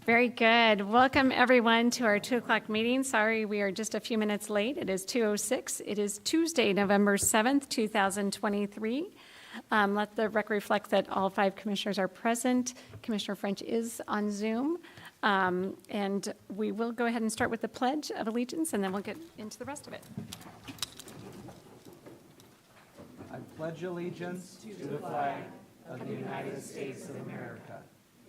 Very good. Welcome, everyone, to our 2 o'clock meeting. Sorry, we are just a few minutes late. It is 2:06. It is Tuesday, November 7th, 2023. Let the record reflect that all 5 commissioners are present. Commissioner French is on Zoom. And we will go ahead and start with the Pledge of Allegiance, and then we'll get into the rest of it. I pledge allegiance to the flag of the United States of America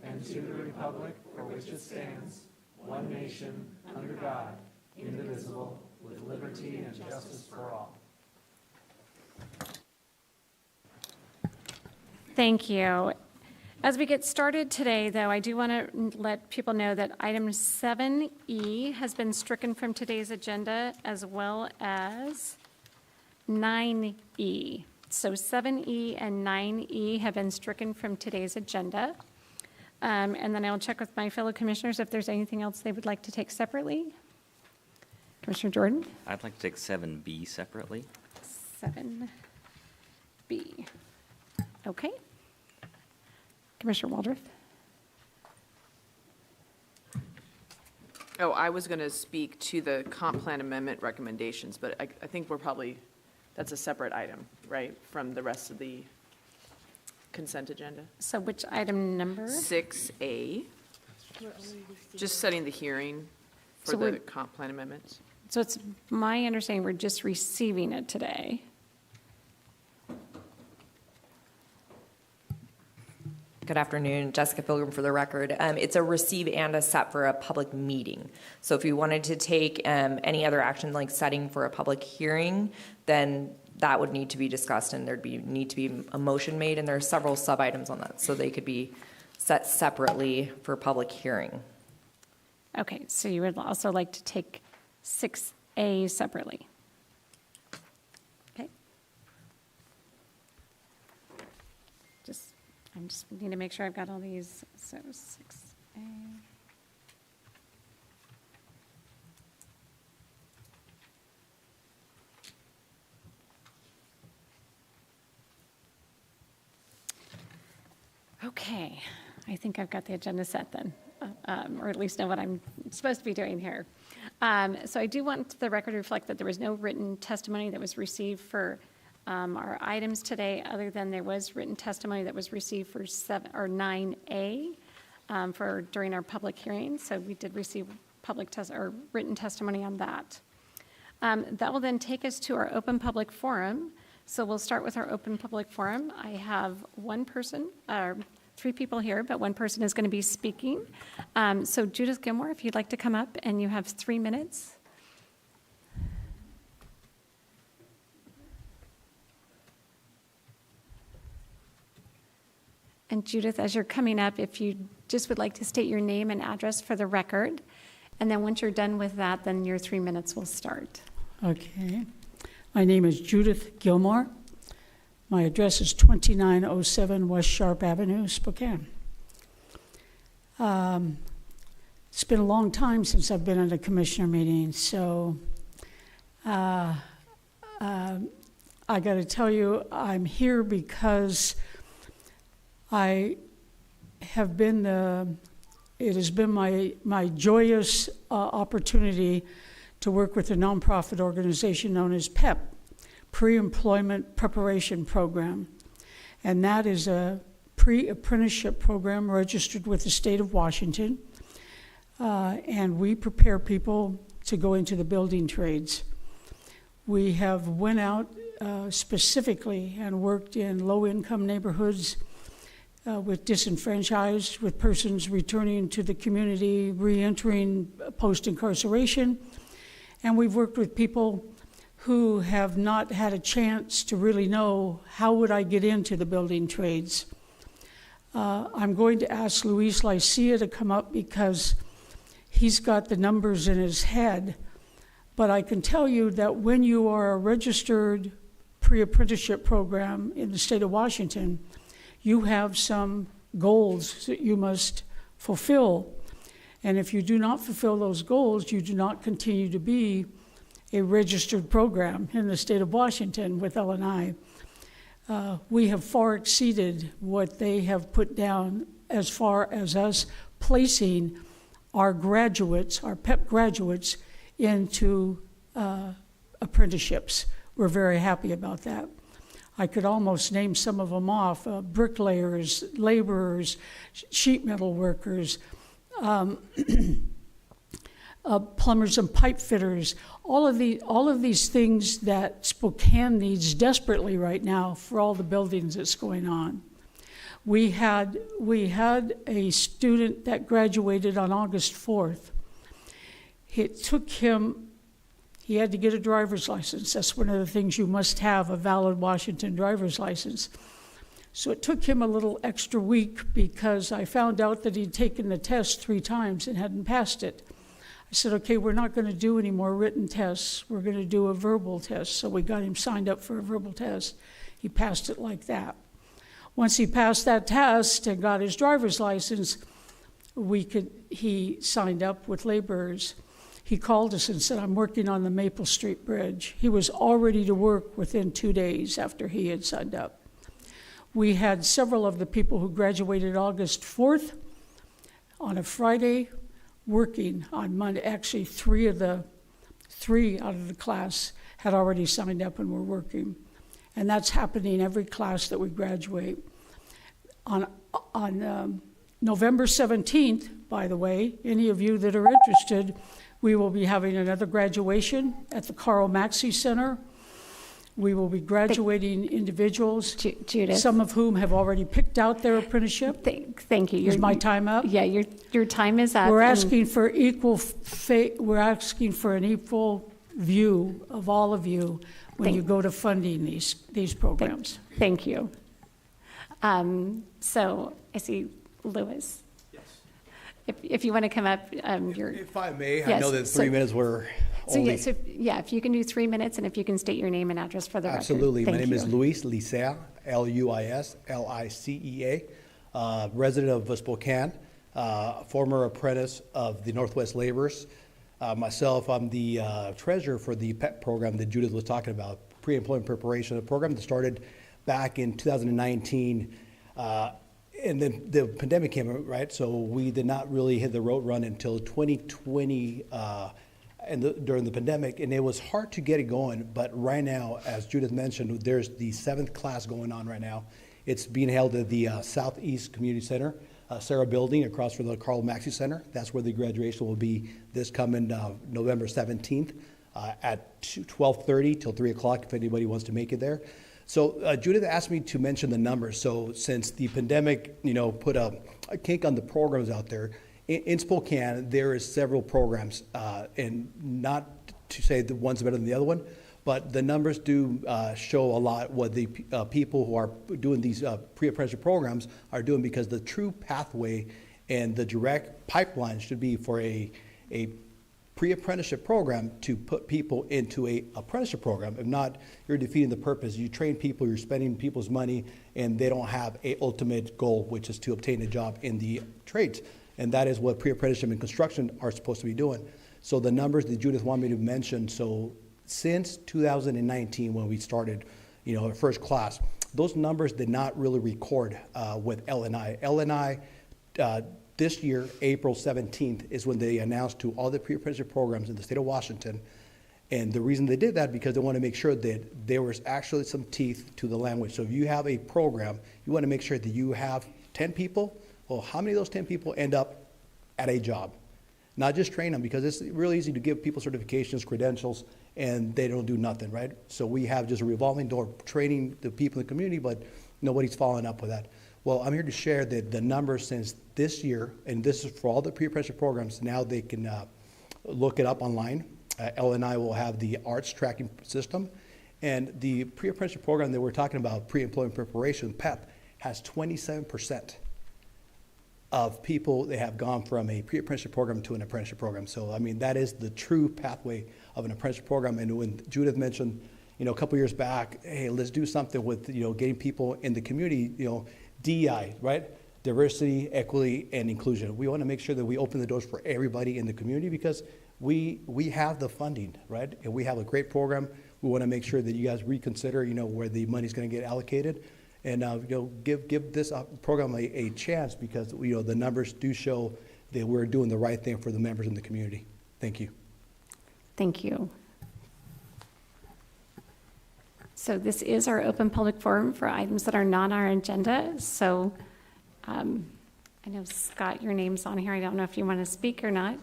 and to the republic for which it stands, one nation, under God, indivisible, with liberty and justice for all. Thank you. As we get started today, though, I do want to let people know that item 7E has been stricken from today's agenda, as well as 9E. So 7E and 9E have been stricken from today's agenda. And then I'll check with my fellow commissioners if there's anything else they would like to take separately. Commissioner Jordan? I'd like to take 7B separately. 7B. Okay. Commissioner Waldron? Oh, I was going to speak to the comp plan amendment recommendations, but I think that's a separate item, right, from the rest of the consent agenda? So which item number? 6A, just setting the hearing for So the we're- comp plan amendments. So it's my understanding we're just receiving it today. Good afternoon, Jessica Pilgrim for the record. It's a receive and a set for a public meeting. So if you wanted to take any other action like setting for a public hearing, then that would need to be discussed and need to be a motion made, and there are several sub items on that. So they could be set separately for public hearing. Okay, so you would also like to take 6A separately? Okay. I just need to make sure I've got all these. So 6A. Okay, I think I've got the agenda set then, or at least know what I'm supposed to be doing here. So I do want the record to reflect that there was no written testimony that was received for our items today, other than there was written testimony that was received for 9A during our public hearing. So we did receive written testimony on that. That will then take us to our open public forum. So we'll start with our open public forum. I have 3 people here, but 1 person is going to be speaking. So Judith Gilmore, if you'd like to come up, and you have 3 minutes. And Judith, as you're coming up, if you just would like to state your name and address for the record, and then once you're done with that, then your 3 minutes will start. Okay. My name is Judith Gilmore. My address is 2907 West Sharp Avenue, Spokane. It's been a long time since I've been at a commissioner meeting, so I got to tell you, I'm here because it has been my joyous opportunity to work with a nonprofit organization known as PEP, Pre-Employment Preparation Program. And that is a pre-apprenticeship program registered with the state of Washington. And we prepare people to go into the building trades. We have went out specifically and worked in low-income neighborhoods with disenfranchised, with persons returning to the community, re-entering post-incarceration. And we've worked with people who have not had a chance to really know, how would I get into the building trades? I'm going to ask Luis Lycia to come up because he's got the numbers in his head. But I can tell you that when you are a registered pre-apprenticeship program in the state of Washington, you have some goals that you must fulfill. And if you do not fulfill those goals, you do not continue to be a registered program in the state of Washington with L&I. We have far exceeded what they have put down as far as us placing our graduates, our PEP graduates, into apprenticeships. We're very happy about that. I could almost name some of them off: bricklayers, laborers, sheet metal workers, plumbers and pipe fitters. All of these things that Spokane needs desperately right now for all the buildings that's going on. We had a student that graduated on August 4th. It took him. He had to get a driver's license. That's one of the things you must have, a valid Washington driver's license. So it took him a little extra week because I found out that he'd taken the test 3 times and hadn't passed it. I said, okay, we're not going to do any more written tests. We're going to do a verbal test. So we got him signed up for a verbal test. He passed it like that. Once he passed that test and got his driver's license, he signed up with laborers. He called us and said, I'm working on the Maple Street Bridge. He was all ready to work within 2 days after he had signed up. We had several of the people who graduated August 4th on a Friday working on Monday. Actually, three out of the class had already signed up and were working. And that's happening every class that we graduate. On November 17th, by the way, any of you that are interested, we will be having another graduation at the Carl Maxey Center. We will be graduating individuals, Judith. some of whom have already picked out their apprenticeship. Thank you. Is my time up? Yeah, your time is up. We're and- asking for we're asking for an equal view of all of you when you go to funding these programs. Thank you. So I see Louis. If you want to come up, If I may, I Yes, know that so- 3 minutes were so only. yes, if you can do 3 minutes, and if you can state your name and address for the record. Absolutely. My Thank name is you. Luis Licea, Luis Licea, resident of Spokane, former apprentice of the Northwest Laborers. Myself, I'm the treasurer for the PEP program that Judith was talking about, pre-employment preparation, a program that started back in 2019. And then the pandemic came, right? So we did not really hit the road run until 2020 during the pandemic, and it was hard to get it going. But right now, as Judith mentioned, there's the 7th class going on right now. It's being held at the Southeast Community Center, Sarah Building, across from the Carl Maxey Center. That's where the graduation will be this coming November 17th at 12:30 till 3 o'clock if anybody wants to make it there. So Judith asked me to mention the numbers. So since the pandemic, put a kink on the programs out there, in Spokane, there is several programs, and not to say the one's better than the other one, but the numbers do show a lot what the people who are doing these pre-apprenticeship programs are doing, because the true pathway and the direct pipeline should be for a pre-apprenticeship program to put people into a apprenticeship program. If not, you're defeating the purpose. You train people, you're spending people's money, and they don't have a ultimate goal, which is to obtain a job in the trades. And that is what pre-apprenticeship and construction are supposed to be doing. So the numbers that Judith wanted me to mention, so since 2019 when we started, our first class, those numbers did not really record with LNI. LNI, this year, April 17th, is when they announced to all the pre-apprenticeship programs in the state of Washington. And the reason they did that, because they want to make sure that there was actually some teeth to the language. So if you have a program, you want to make sure that you have 10 people. Well, how many of those 10 people end up at a job? Not just train them, because it's really easy to give people certifications, credentials, and they don't do nothing, right? So we have just a revolving door training the people in the community, but nobody's following up with that. Well, I'm here to share that the numbers since this year, and this is for all the pre-apprenticeship programs, now they can look it up online. LNI will have the arts tracking system. And the pre-apprenticeship program that we're talking about, pre-employment preparation, PEP, has 27% of people that have gone from a pre-apprenticeship program to an apprenticeship program. So, that is the true pathway of an apprenticeship program. And when Judith mentioned, a couple years back, hey, let's do something with, getting people in the community, DEI, right? Diversity, equity, and inclusion. We want to make sure that we open the doors for everybody in the community, because we have the funding, right? And we have a great program. We want to make sure that you guys reconsider, where the money's going to get allocated, and give this program a chance, because the numbers do show that we're doing the right thing for the members in the community. Thank you. Thank you. So this is our open public forum for items that are not on our agenda. So I know, Scott, your name's on here. I don't know if you want to speak or not.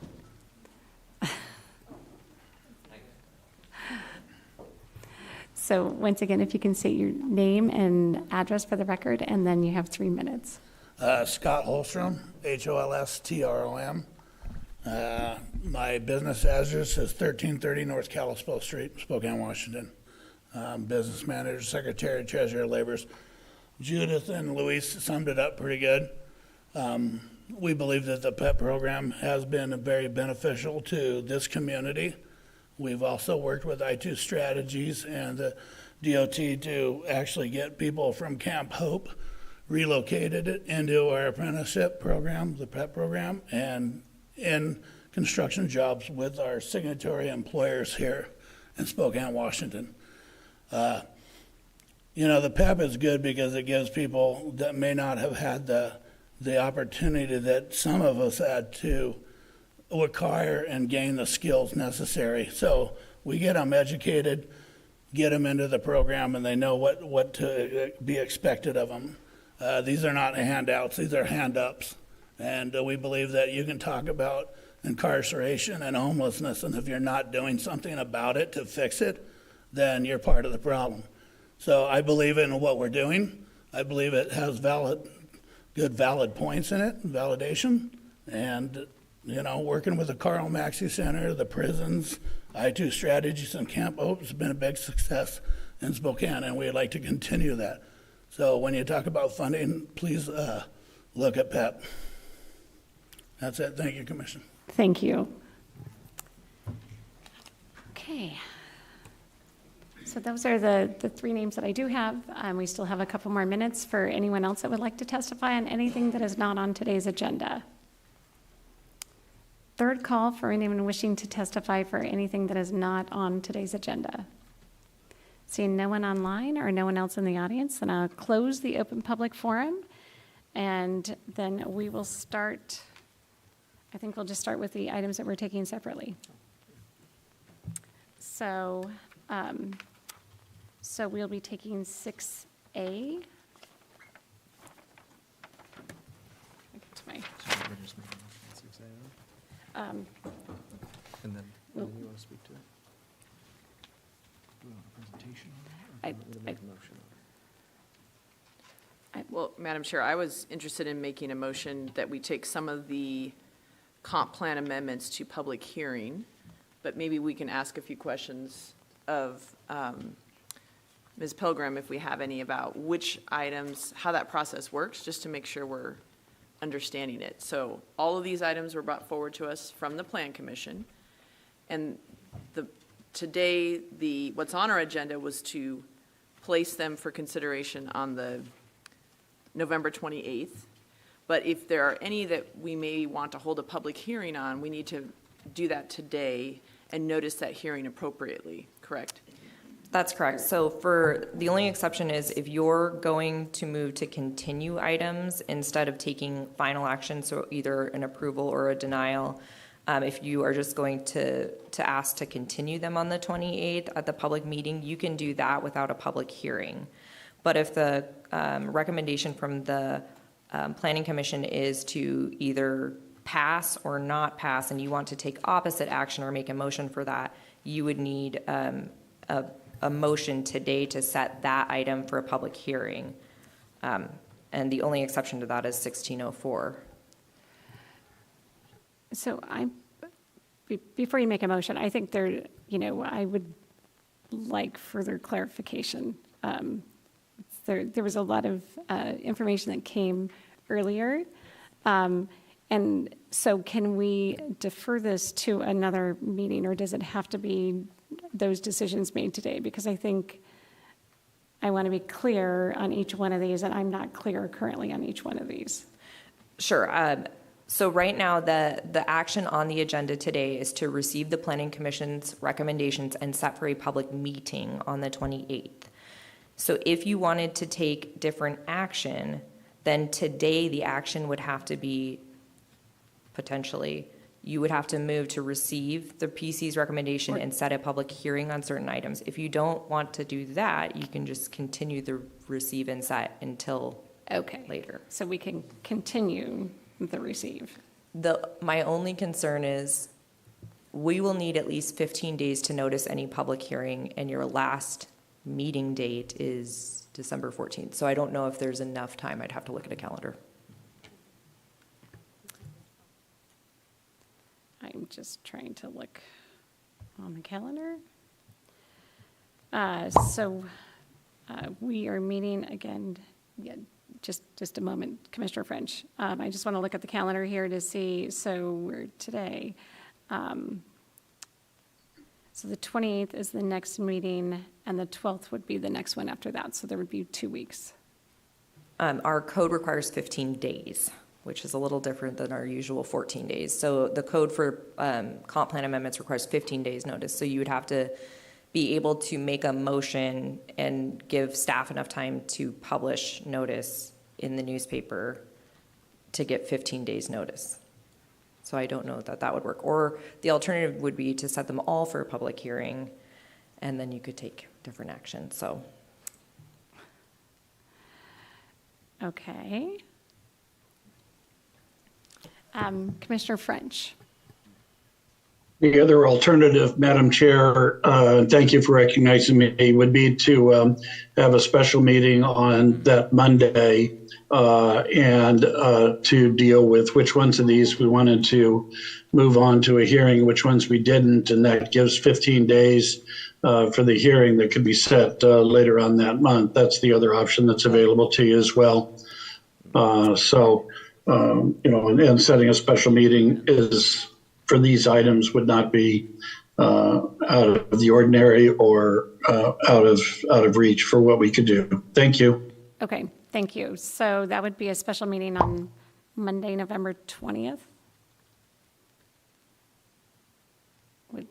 So once again, if you can state your name and address for the record, and then you have 3 minutes. Scott Holstrom, Holstrom. My business address is 1330 North Kalispell Street, Spokane, Washington. Business manager, secretary, treasurer, laborers. Judith and Luis summed it up pretty good. We believe that the PEP program has been very beneficial to this community. We've also worked with I2 Strategies and the DOT to actually get people from Camp Hope relocated into our apprenticeship program, the PEP program, and in construction jobs with our signatory employers here in Spokane, Washington. The PEP is good because it gives people that may not have had the opportunity that some of us had to acquire and gain the skills necessary. So we get them educated, get them into the program, and they know what to be expected of them. These are not handouts, these are hand-ups. And we believe that you can talk about incarceration and homelessness, and if you're not doing something about it to fix it, then you're part of the problem. So I believe in what we're doing. I believe it has good valid points in it, validation, and working with the Carl Maxey Center, the prisons, I2 Strategies, and Camp Hope has been a big success in Spokane, and we'd like to continue that. So when you talk about funding, please look at PEP. That's it. Thank you, Commissioner. Thank you. Okay. So those are the 3 names that I do have. We still have a couple more minutes for anyone else that would like to testify on anything that is not on today's agenda. Third call for anyone wishing to testify for anything that is not on today's agenda. Seeing no one online or no one else in the audience, then I'll close the open public forum, and then we will start. I think we'll just start with the items that we're taking separately. So we'll be taking 6A. I get to my. And then Well- you want to speak to it? Do you want a presentation on that? I- Or do you want to make a motion on it? Well, Madam Chair, I was interested in making a motion that we take some of the comp plan amendments to public hearing, but maybe we can ask a few questions of Ms. Pilgrim, if we have any, about which items, how that process works, just to make sure we're understanding it. So all of these items were brought forward to us from the Plan Commission, and today, what's on our agenda was to place them for consideration on the November 28th. But if there are any that we may want to hold a public hearing on, we need to do that today and notice that hearing appropriately, correct? That's correct. So the only exception is if you're going to move to continue items instead of taking final action, so either an approval or a denial, if you are just going to ask to continue them on the 28th at the public meeting, you can do that without a public hearing. But if the recommendation from the Planning Commission is to either pass or not pass, and you want to take opposite action or make a motion for that, you would need a motion today to set that item for a public hearing. And the only exception to that is 1604. So before you make a motion, I think I would like further clarification. There was a lot of information that came earlier. And so can we defer this to another meeting, or does it have to be those decisions made today? Because I think I want to be clear on each one of these, and I'm not clear currently on each one of these. Sure. So right now, the action on the agenda today is to receive the Planning Commission's recommendations and set for a public meeting on the 28th. So if you wanted to take different action, then today the action would have to be potentially, you would have to move to receive the PC's recommendation and set a public hearing on certain items. If you don't want to do that, you can just continue the receive and set until Okay. later. So we can continue the receive. My only concern is we will need at least 15 days to notice any public hearing, and your last meeting date is December 14th. So I don't know if there's enough time. I'd have to look at a calendar. I'm just trying to look on the calendar. We are meeting again, yeah, just a moment, Commissioner French. I just want to look at the calendar here to see, so we're today. So the 28th is the next meeting, and the 12th would be the next one after that, so there would be 2 weeks. Our code requires 15 days, which is a little different than our usual 14 days. So the code for comp plan amendments requires 15 days notice. So you would have to be able to make a motion and give staff enough time to publish notice in the newspaper to get 15 days notice. So I don't know that that would work. Or the alternative would be to set them all for a public hearing, and then you could take different action. So Okay. Commissioner French. The other alternative, Madam Chair, thank you for recognizing me, would be to have a special meeting on that Monday and to deal with which ones of these we wanted to move on to a hearing, which ones we didn't, and that gives 15 days for the hearing that could be set later on that month. That's the other option that's available to you as well. And setting a special meeting is, for these items, would not be out of the ordinary or out of reach for what we could do. Thank you. Okay, thank you. So that would be a special meeting on Monday, November 20th? Would-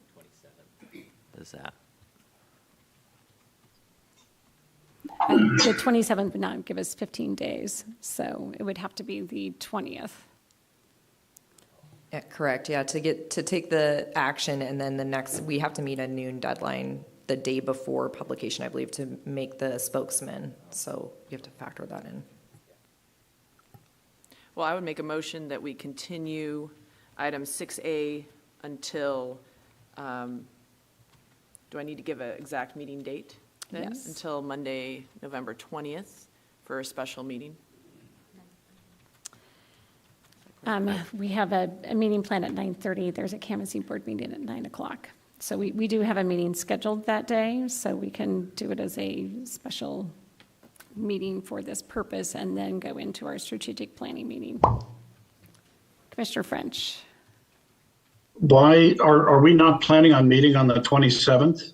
Is that? The 27th would not give us 15 days, so it would have to be the 20th. yeah, correct, yeah, to take the action, and then the next, we have to meet a noon deadline the day before publication, I believe, to make the spokesman. So you have to factor that in. Well, I would make a motion that we continue item 6A until, do I need to give an exact meeting date then? Yes. Until Monday, November 20th for a special meeting? We have a meeting planned at 9:30. There's a canvassing board meeting at 9 o'clock. So we do have a meeting scheduled that day, so we can do it as a special meeting for this purpose and then go into our strategic planning meeting. Commissioner French. Why are we not planning on meeting on the 27th?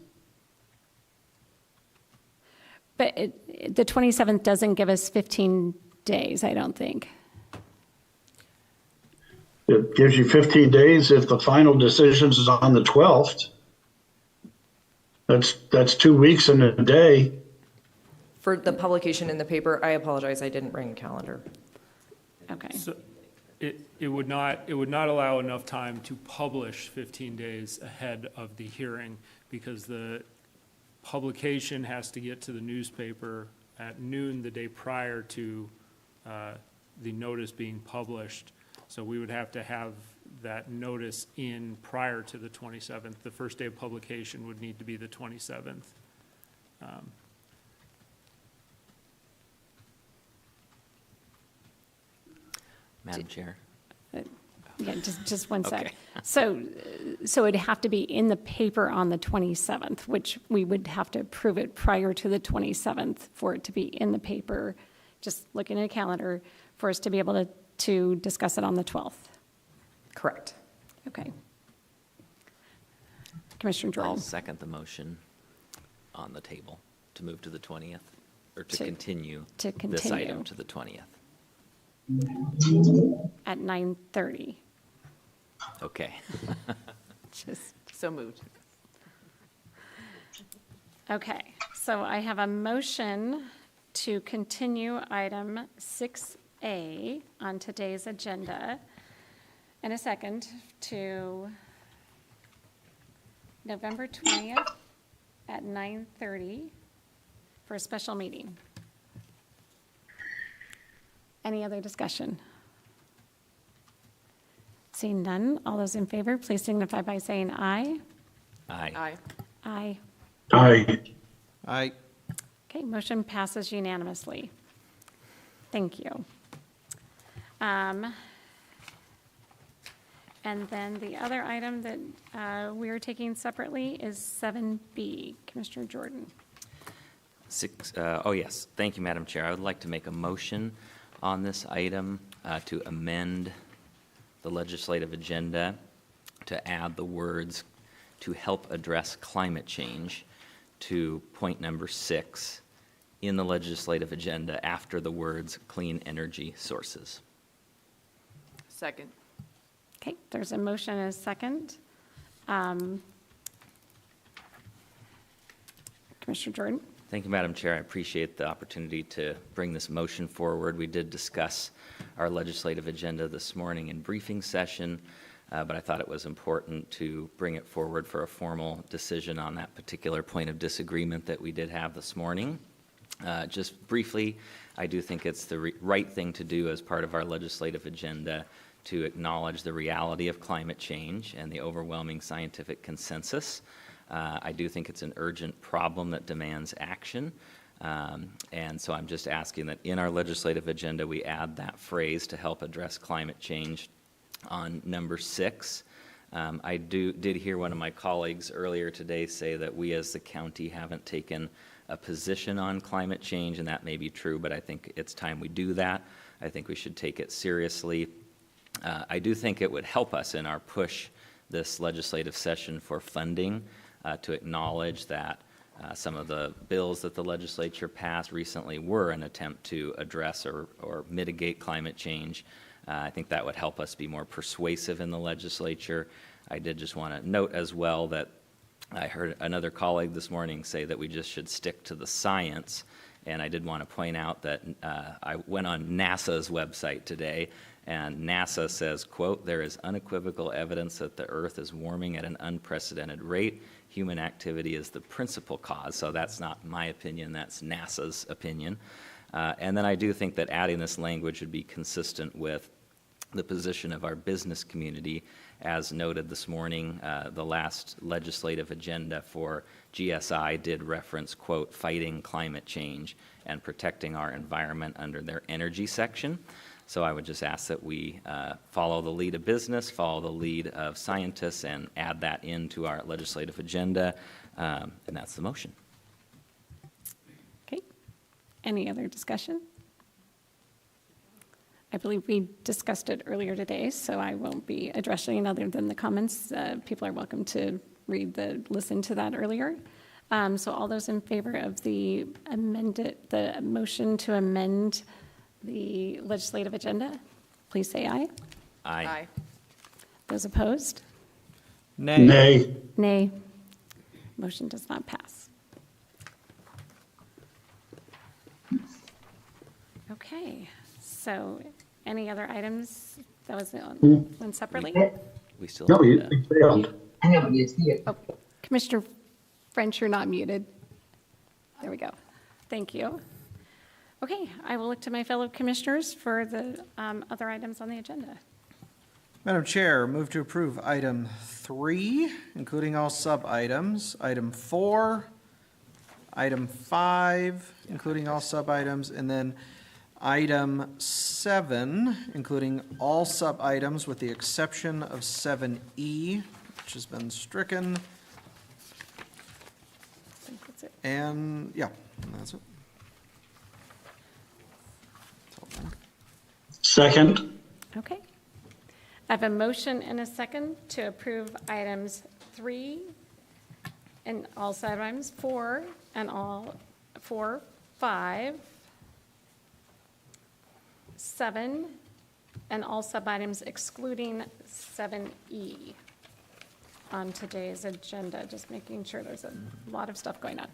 But the 27th doesn't give us 15 days, I don't think. It gives you 15 days if the final decision is on the 12th. That's 2 weeks and a day. For the publication in the paper, I apologize, I didn't bring a calendar. Okay. So it would not allow enough time to publish 15 days ahead of the hearing, because the publication has to get to the newspaper at noon the day prior to the notice being published. So we would have to have that notice in prior to the 27th. The first day of publication would need to be the 27th. Madam Chair? Yeah, just one sec. Okay. So it'd have to be in the paper on the 27th, which we would have to approve it prior to the 27th for it to be in the paper, just looking at a calendar, for us to be able to discuss it on the 12th. Correct. Okay. Commissioner I'll Jordan. second the motion on the table to move to the 20th, or to To continue to this continue. item to the 20th. At 9:30. Okay. Just, So moved. okay, so I have a motion to continue item 6A on today's agenda and a second to November 20th at 9:30 for a special meeting. Any other discussion? Seeing none, all those in favor, please signify by saying aye. Aye. Aye. Aye. Aye. Aye. Okay, motion passes unanimously. Thank you. And then the other item that we are taking separately is 7B. Commissioner Jordan. Yes, thank you, Madam Chair. I would like to make a motion on this item to amend the legislative agenda to add the words "to help address climate change" to point number 6 in the legislative agenda after the words "clean energy sources." Second. Okay, there's a motion and a second. Commissioner Jordan? Thank you, Madam Chair. I appreciate the opportunity to bring this motion forward. We did discuss our legislative agenda this morning in briefing session, but I thought it was important to bring it forward for a formal decision on that particular point of disagreement that we did have this morning. Just briefly, I do think it's the right thing to do as part of our legislative agenda to acknowledge the reality of climate change and the overwhelming scientific consensus. I do think it's an urgent problem that demands action. And so I'm just asking that in our legislative agenda, we add that phrase "to help address climate change" on number 6. I did hear one of my colleagues earlier today say that we as the county haven't taken a position on climate change, and that may be true, but I think it's time we do that. I think we should take it seriously. I do think it would help us in our push this legislative session for funding to acknowledge that some of the bills that the legislature passed recently were an attempt to address or mitigate climate change. I think that would help us be more persuasive in the legislature. I did just want to note as well that I heard another colleague this morning say that we just should stick to the science. And I did want to point out that I went on NASA's website today, and NASA says, quote, "There is unequivocal evidence that the Earth is warming at an unprecedented rate. Human activity is the principal cause." So that's not my opinion, that's NASA's opinion. And then I do think that adding this language would be consistent with the position of our business community. As noted this morning, the last legislative agenda for GSI did reference, quote, "fighting climate change and protecting our environment" under their energy section. So I would just ask that we follow the lead of business, follow the lead of scientists, and add that into our legislative agenda. And that's the motion. Okay. Any other discussion? I believe we discussed it earlier today, so I won't be addressing other than the comments. People are welcome to listen to that earlier. So all those in favor of the motion to amend the legislative agenda, please say aye. Aye. Those opposed? Nay. Nay. Nay. Motion does not pass. Okay, so any other items? That was the one separately? We still No, need you failed. Oh, Commissioner French, you're not muted. There we go. Thank you. Okay, I will look to my fellow commissioners for the other items on the agenda. Madam Chair, move to approve item 3, including all sub-items, item 4, item 5, including all sub-items, and then item 7, including all sub-items with the exception of 7E, which has been stricken. I think that's it. And, yeah, that's it. That's all done. Second. Okay. I have a motion and a second to approve items 3 and all sub-items, 4 and all 4, 5, 7, and all sub-items excluding 7E on today's agenda, just making sure there's a lot of stuff going on.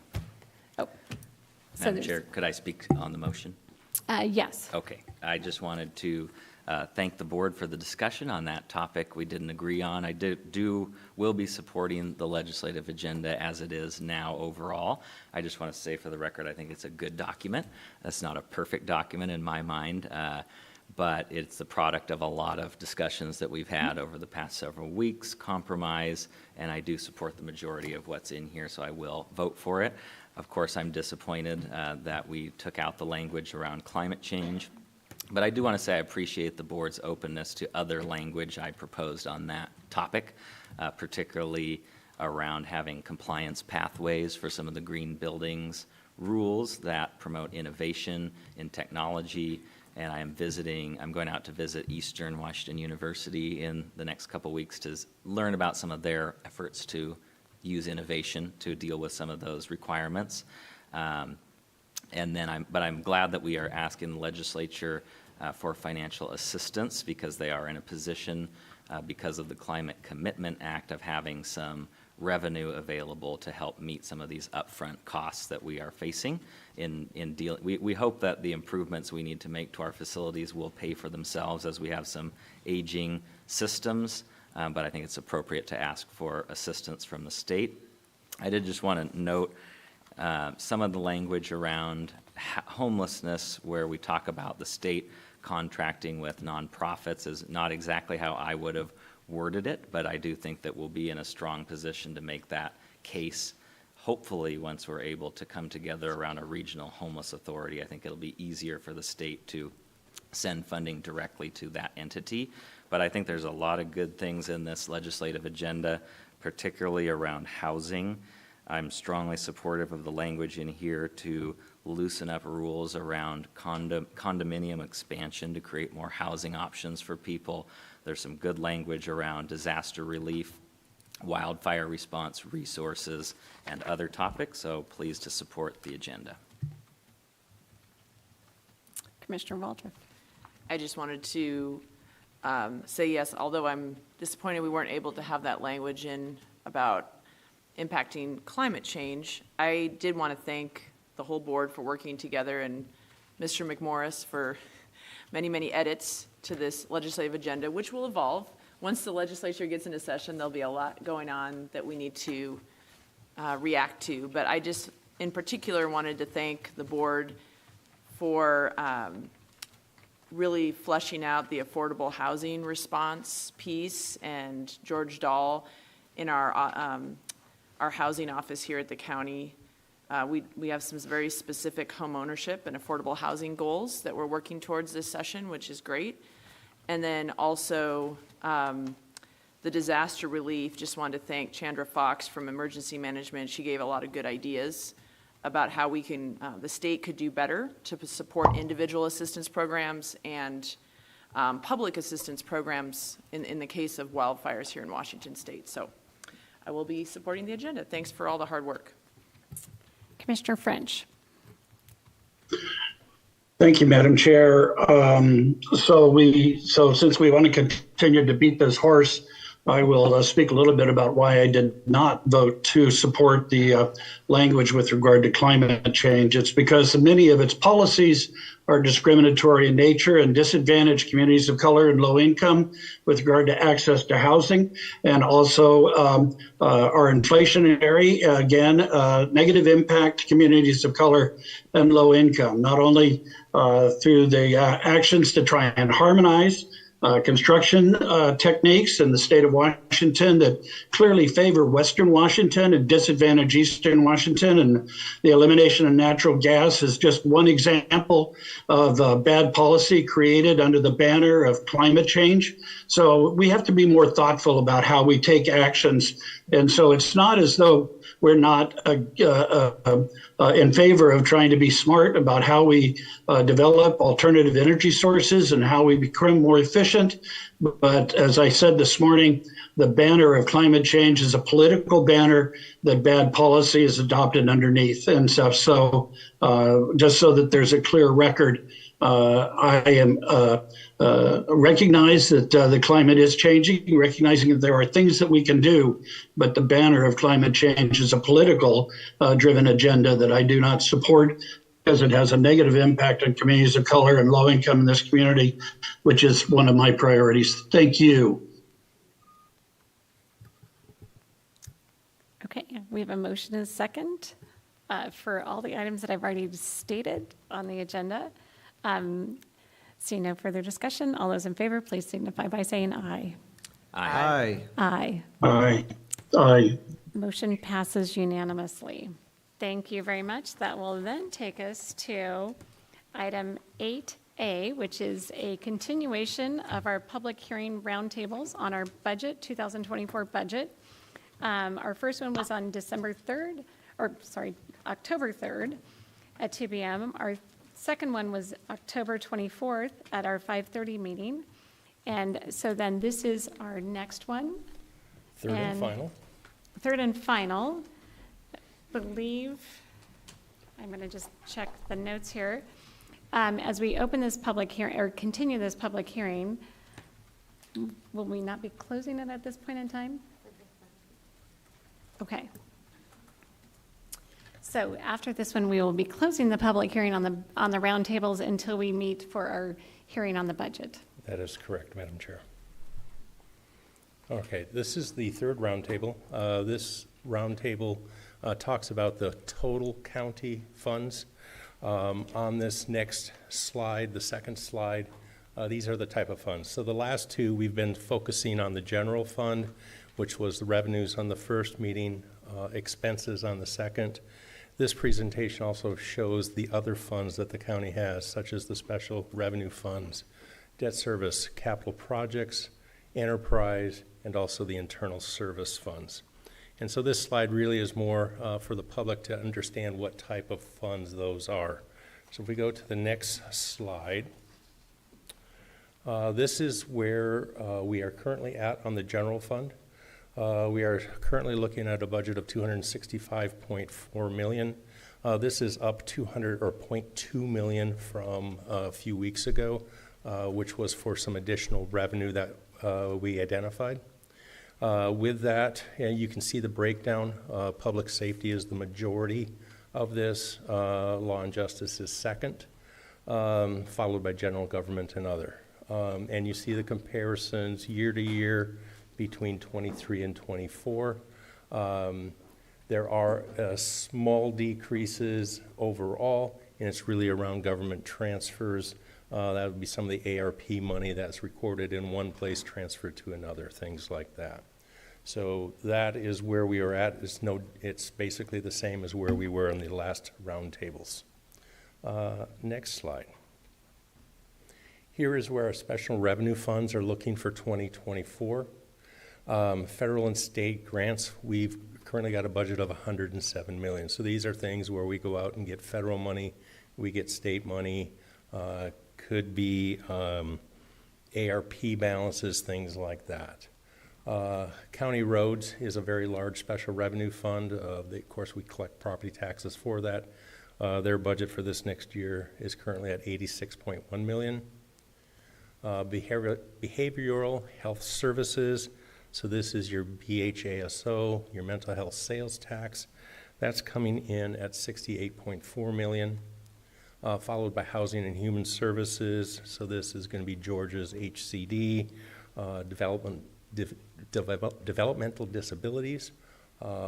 Oh. So Madam there's- Chair, could I speak on the motion? Yes. Okay, I just wanted to thank the board for the discussion on that topic we didn't agree on. I will be supporting the legislative agenda as it is now overall. I just want to say for the record, I think it's a good document. That's not a perfect document in my mind, but it's the product of a lot of discussions that we've had over the past several weeks, compromise, and I do support the majority of what's in here, so I will vote for it. Of course, I'm disappointed that we took out the language around climate change, but I do want to say I appreciate the board's openness to other language I proposed on that topic, particularly around having compliance pathways for some of the green buildings rules that promote innovation in technology. And I'm going out to visit Eastern Washington University in the next couple weeks to learn about some of their efforts to use innovation to deal with some of those requirements. But I'm glad that we are asking the legislature for financial assistance because they are in a position, because of the Climate Commitment Act, of having some revenue available to help meet some of these upfront costs that we are facing in deal. We hope that the improvements we need to make to our facilities will pay for themselves as we have some aging systems, but I think it's appropriate to ask for assistance from the state. I did just want to note some of the language around homelessness, where we talk about the state contracting with nonprofits, is not exactly how I would have worded it, but I do think that we'll be in a strong position to make that case. Hopefully, once we're able to come together around a regional homeless authority, I think it'll be easier for the state to send funding directly to that entity. But I think there's a lot of good things in this legislative agenda, particularly around housing. I'm strongly supportive of the language in here to loosen up rules around condominium expansion to create more housing options for people. There's some good language around disaster relief, wildfire response resources, and other topics, so pleased to support the agenda. Commissioner Walter. I just wanted to say yes, although I'm disappointed we weren't able to have that language in about impacting climate change. I did want to thank the whole board for working together and Mr. McMorris for many, many edits to this legislative agenda, which will evolve. Once the legislature gets into session, there'll be a lot going on that we need to react to. But I just, in particular, wanted to thank the board for really fleshing out the affordable housing response piece, and George Dahl in our housing office here at the county. We have some very specific home ownership and affordable housing goals that we're working towards this session, which is great. And then also the disaster relief, just wanted to thank Chandra Fox from Emergency Management. She gave a lot of good ideas about how we can, the state could do better to support individual assistance programs and public assistance programs in the case of wildfires here in Washington State. So I will be supporting the agenda. Thanks for all the hard work. Commissioner French. Thank you, Madam Chair. So since we want to continue to beat this horse, I will speak a little bit about why I did not vote to support the language with regard to climate change. It's because many of its policies are discriminatory in nature and disadvantage communities of color and low income with regard to access to housing, and also are inflationary, again, negative impact communities of color and low income, not only through the actions to try and harmonize construction techniques in the state of Washington that clearly favor Western Washington and disadvantage Eastern Washington. And the elimination of natural gas is just one example of bad policy created under the banner of climate change. So we have to be more thoughtful about how we take actions. And so it's not as though we're not in favor of trying to be smart about how we develop alternative energy sources and how we become more efficient. But as I said this morning, the banner of climate change is a political banner that bad policy is adopted underneath and stuff. So just so that there's a clear record, I am recognize that the climate is changing, recognizing that there are things that we can do, but the banner of climate change is a political driven agenda that I do not support. because it has a negative impact on communities of color and low income in this community, which is one of my priorities. Thank you. Okay, we have a motion and a second for all the items that I've already stated on the agenda. Seeing no further discussion, all those in favor, please signify by saying aye. Aye. Aye. Aye. Aye. Motion passes unanimously. Thank you very much. That will then take us to item 8A, which is a continuation of our public hearing roundtables on our budget, 2024 budget. Our first one was on October 3rd at 2 p.m. Our second one was October 24th at our 5:30 meeting. And so then this is our next one. Third and final. Third and final. Believe, I'm going to just check the notes here. As we open this public hearing, or continue this public hearing, will we not be closing it at this point in time? Okay. So after this one, we will be closing the public hearing on the roundtables until we meet for our hearing on the budget. That is correct, Madam Chair. Okay, this is the third roundtable. This roundtable talks about the total county funds. On this next slide, the second slide, these are the type of funds. So the last two, we've been focusing on the general fund, which was the revenues on the first meeting, expenses on the second. This presentation also shows the other funds that the county has, such as the special revenue funds, debt service, capital projects, enterprise, and also the internal service funds. And so this slide really is more for the public to understand what type of funds those are. So if we go to the next slide, this is where we are currently at on the general fund. We are currently looking at a budget of $265.4 million. This is up 0.2 million from a few weeks ago, which was for some additional revenue that we identified. With that, you can see the breakdown. Public safety is the majority of this. Law and justice is second, followed by general government and other. And you see the comparisons year to year between 23 and 24. There are small decreases overall, and it's really around government transfers. That would be some of the ARP money that's recorded in one place, transferred to another, things like that. So that is where we are at. It's basically the same as where we were in the last roundtables. Next slide. Here is where our special revenue funds are looking for 2024. Federal and state grants, we've currently got a budget of $107 million. So these are things where we go out and get federal money, we get state money, could be ARP balances, things like that. County roads is a very large special revenue fund. Of course, we collect property taxes for that. Their budget for this next year is currently at $86.1 million. Behavioral health services, so this is your BHASO, your mental health sales tax. That's coming in at $68.4 million. Followed by housing and human services. So this is going to be Georgia's HCD, developmental disabilities,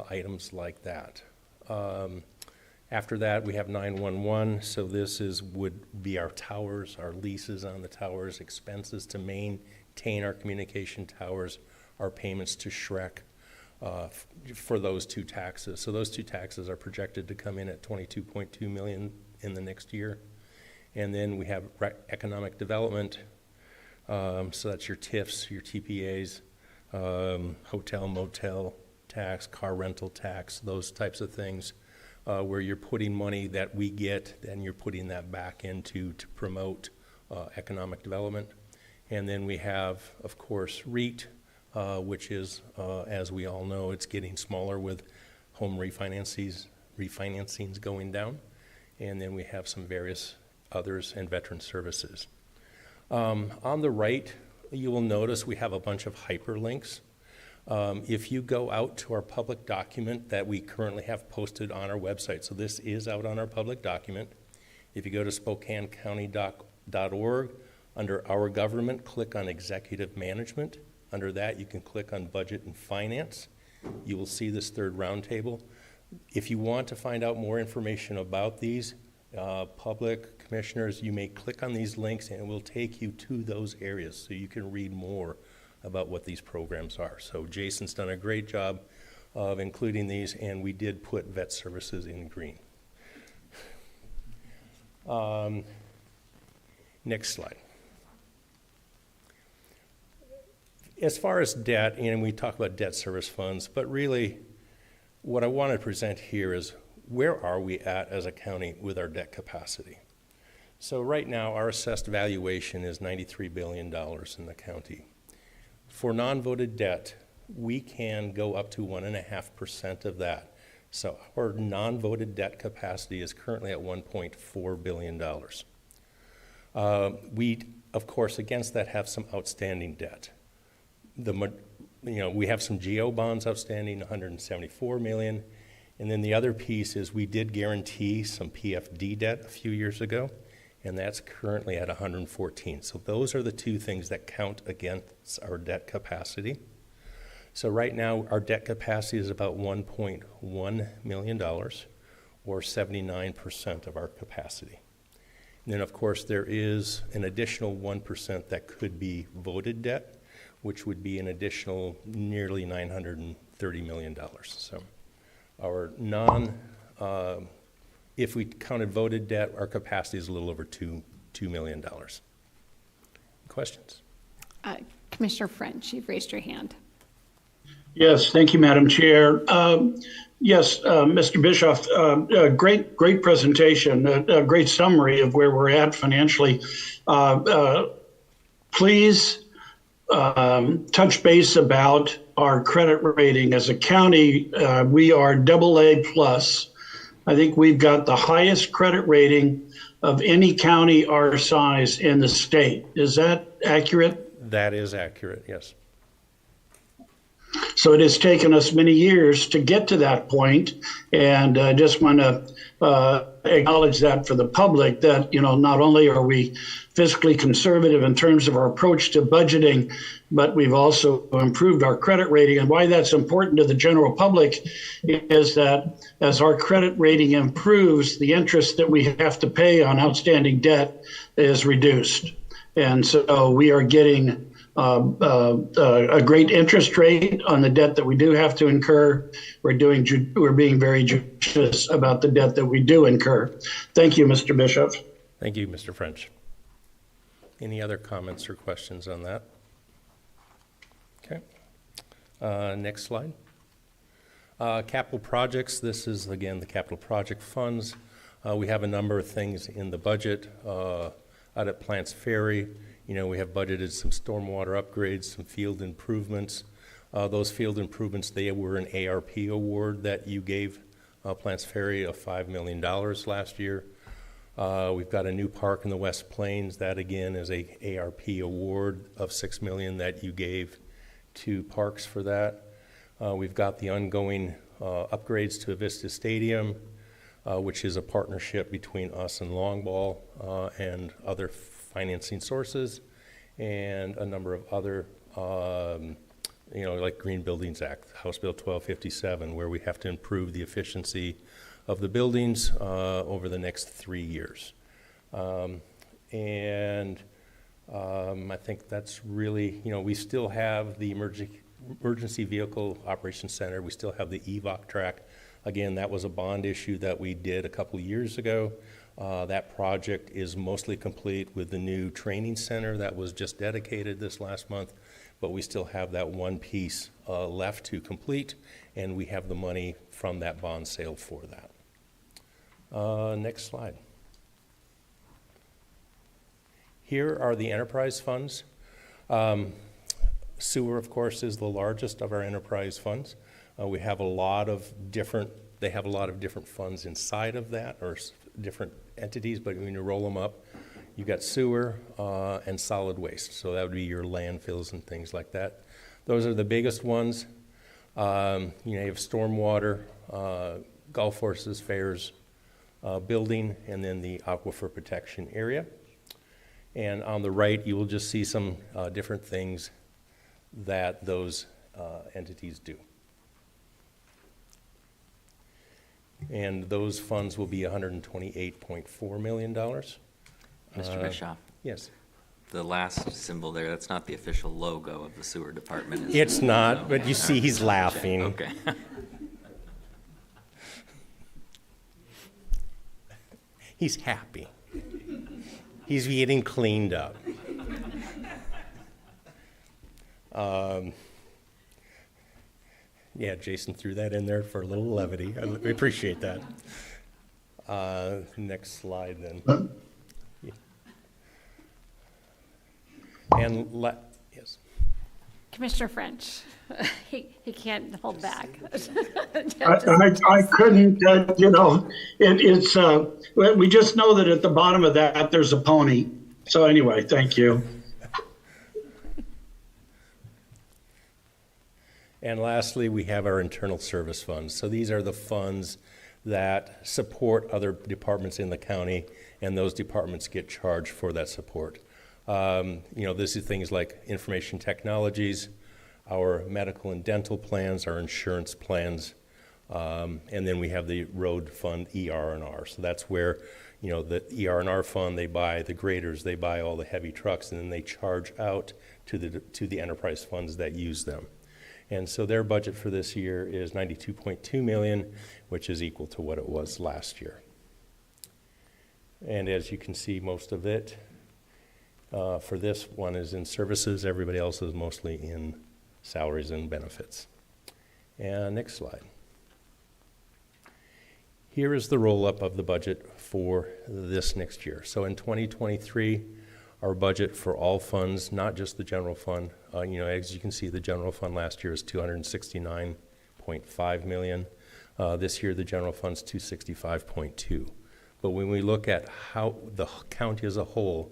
items like that. After that, we have 911. So this would be our towers, our leases on the towers, expenses to maintain our communication towers, our payments to SHREC for those two taxes. So those two taxes are projected to come in at $22.2 million in the next year. And then we have economic development. So that's your TIFs, your TPAs, hotel, motel tax, car rental tax, those types of things, where you're putting money that we get and you're putting that back into to promote economic development. And then we have, of course, REIT, which is, as we all know, it's getting smaller with home refinancings going down. And then we have some various others and veteran services. On the right, you will notice we have a bunch of hyperlinks. If you go out to our public document that we currently have posted on our website, so this is out on our public document, If you go to SpokaneCounty.org, under Our Government, click on Executive Management. Under that, you can click on Budget and Finance. You will see this third roundtable. If you want to find out more information about these, public commissioners, you may click on these links and it will take you to those areas so you can read more about what these programs are. So Jason's done a great job of including these, and we did put vet services in green. Next slide. As far as debt, and we talk about debt service funds, but really what I want to present here is where are we at as a county with our debt capacity? So right now, our assessed valuation is $93 billion in the county. For non-voted debt, we can go up to 1.5% of that. So our non-voted debt capacity is currently at $1.4 billion. We, of course, against that have some outstanding debt. We have some GO bonds outstanding, $174 million. And then the other piece is we did guarantee some PFD debt a few years ago, and that's currently at 114. So those are the two things that count against our debt capacity. So right now, our debt capacity is about $1.1 million, or 79% of our capacity. And then, of course, there is an additional 1% that could be voted debt, which would be an additional nearly $930 million. So our if we counted voted debt, our capacity is a little over $2 million. Questions? Commissioner French, you've raised your hand. Yes, thank you, Madam Chair. Yes, Mr. Bischoff, great presentation, a great summary of where we're at financially. Please touch base about our credit rating. As a county, we are AA+. I think we've got the highest credit rating of any county our size in the state. Is that accurate? That is accurate, yes. So it has taken us many years to get to that point, and I just want to acknowledge that for the public, that, not only are we fiscally conservative in terms of our approach to budgeting, but we've also improved our credit rating. And why that's important to the general public is that as our credit rating improves, the interest that we have to pay on outstanding debt is reduced. And so we are getting a great interest rate on the debt that we do have to incur. We're being very judicious about the debt that we do incur. Thank you, Mr. Bishop. Thank you, Mr. French. Any other comments or questions on that? Okay. Next slide. Capital projects. This is, again, the capital project funds. We have a number of things in the budget out at Plants Ferry. We have budgeted some stormwater upgrades, some field improvements. Those field improvements, they were an ARP award that you gave Plants Ferry of $5 million last year. We've got a new park in the West Plains. That, again, is a ARP award of $6 million that you gave to Parks for that. We've got the ongoing upgrades to Avista Stadium, which is a partnership between us and Longball and other financing sources, and a number of other, like Green Buildings Act, House Bill 1257, where we have to improve the efficiency of the buildings over the next 3 years. I think that's really, we still have the Emergency Vehicle Operations Center. We still have the EVOC track. Again, that was a bond issue that we did a couple of years ago. That project is mostly complete with the new training center that was just dedicated this last month, but we still have that one piece left to complete, and we have the money from that bond sale for that. Next slide. Here are the enterprise funds. Sewer, of course, is the largest of our enterprise funds. We have a lot of different, they have a lot of different funds inside of that, or different entities, but when you roll them up, you've got sewer and solid waste. So that would be your landfills and things like that. Those are the biggest ones. You have stormwater, golf courses, fairs, building, and then the aquifer protection area. And on the right, you will just see some different things that those entities do. And those funds will be $128.4 million. Mr. Bischoff, Yes. the last symbol there, that's not the official logo of the sewer department, is it? It's not, No. but you see he's laughing. Okay. He's happy. He's getting cleaned up. Yeah, Jason threw that in there for a little levity. I appreciate that. Next slide then. Yes. Commissioner French, he can't hold back. I couldn't, it's, we just know that at the bottom of that, there's a pony. So anyway, thank you. And lastly, we have our internal service funds. So these are the funds that support other departments in the county, and those departments get charged for that support. This is things like information technologies, our medical and dental plans, our insurance plans, and then we have the road fund, ER&R. So that's where, the ER&R fund, they buy the graders, they buy all the heavy trucks, and then they charge out to the enterprise funds that use them. And so their budget for this year is $92.2 million, which is equal to what it was last year. And as you can see, most of it for this one is in services. Everybody else is mostly in salaries and benefits. And next slide. Here is the roll-up of the budget for this next year. So in 2023, our budget for all funds, not just the general fund, as you can see, the general fund last year is $269.5 million. This year, the general fund's $265.2. But when we look at how the county as a whole,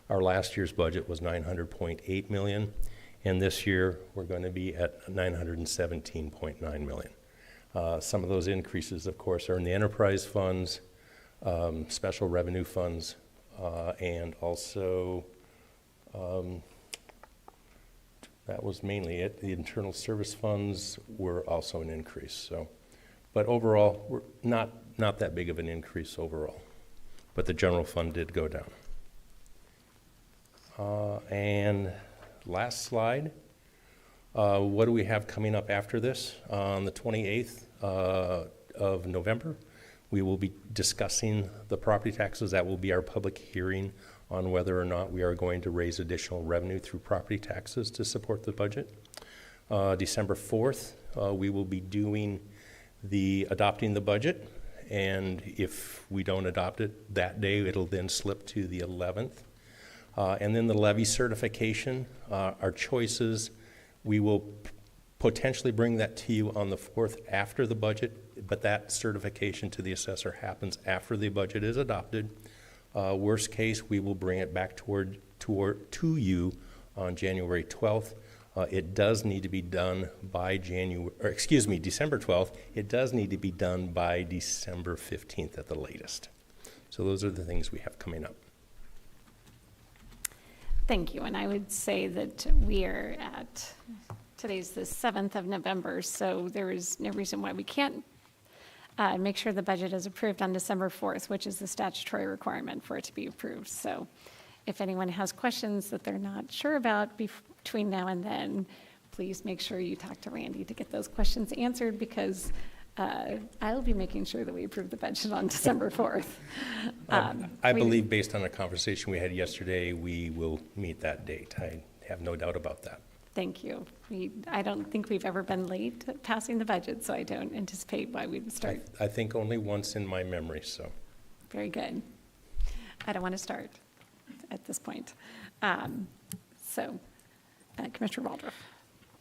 our last year's budget was $900.8 million, and this year we're going to be at $917.9 million. Some of those increases, of course, are in the enterprise funds, special revenue funds, and also that was mainly it. The internal service funds were also an increase. So, but overall, we're not that big of an increase overall. But the general fund did go down. And last slide. What do we have coming up after this? On the 28th of November, we will be discussing the property taxes. That will be our public hearing on whether or not we are going to raise additional revenue through property taxes to support the budget. December 4th, we will be adopting the budget, and if we don't adopt it that day, it'll then slip to the 11th. And then the levy certification, our choices, we will potentially bring that to you on the 4th after the budget, but that certification to the assessor happens after the budget is adopted. Worst case, we will bring it back to you on January 12th. It does need to be done by December 12th. It does need to be done by December 15th at the latest. So those are the things we have coming up. Thank you, and I would say that we are today's the 7th of November, so there is no reason why we can't make sure the budget is approved on December 4th, which is the statutory requirement for it to be approved. So if anyone has questions that they're not sure about between now and then, please make sure you talk to Randy to get those questions answered, because I'll be making sure that we approve the budget on December 4th. I believe based on a conversation we had yesterday, we will meet that date. I have no doubt about that. Thank you. I don't think we've ever been late at passing the budget, so I don't anticipate why we would start. I think only once in my memory, so. Very good. I don't want to start at this point. Commissioner Waldron.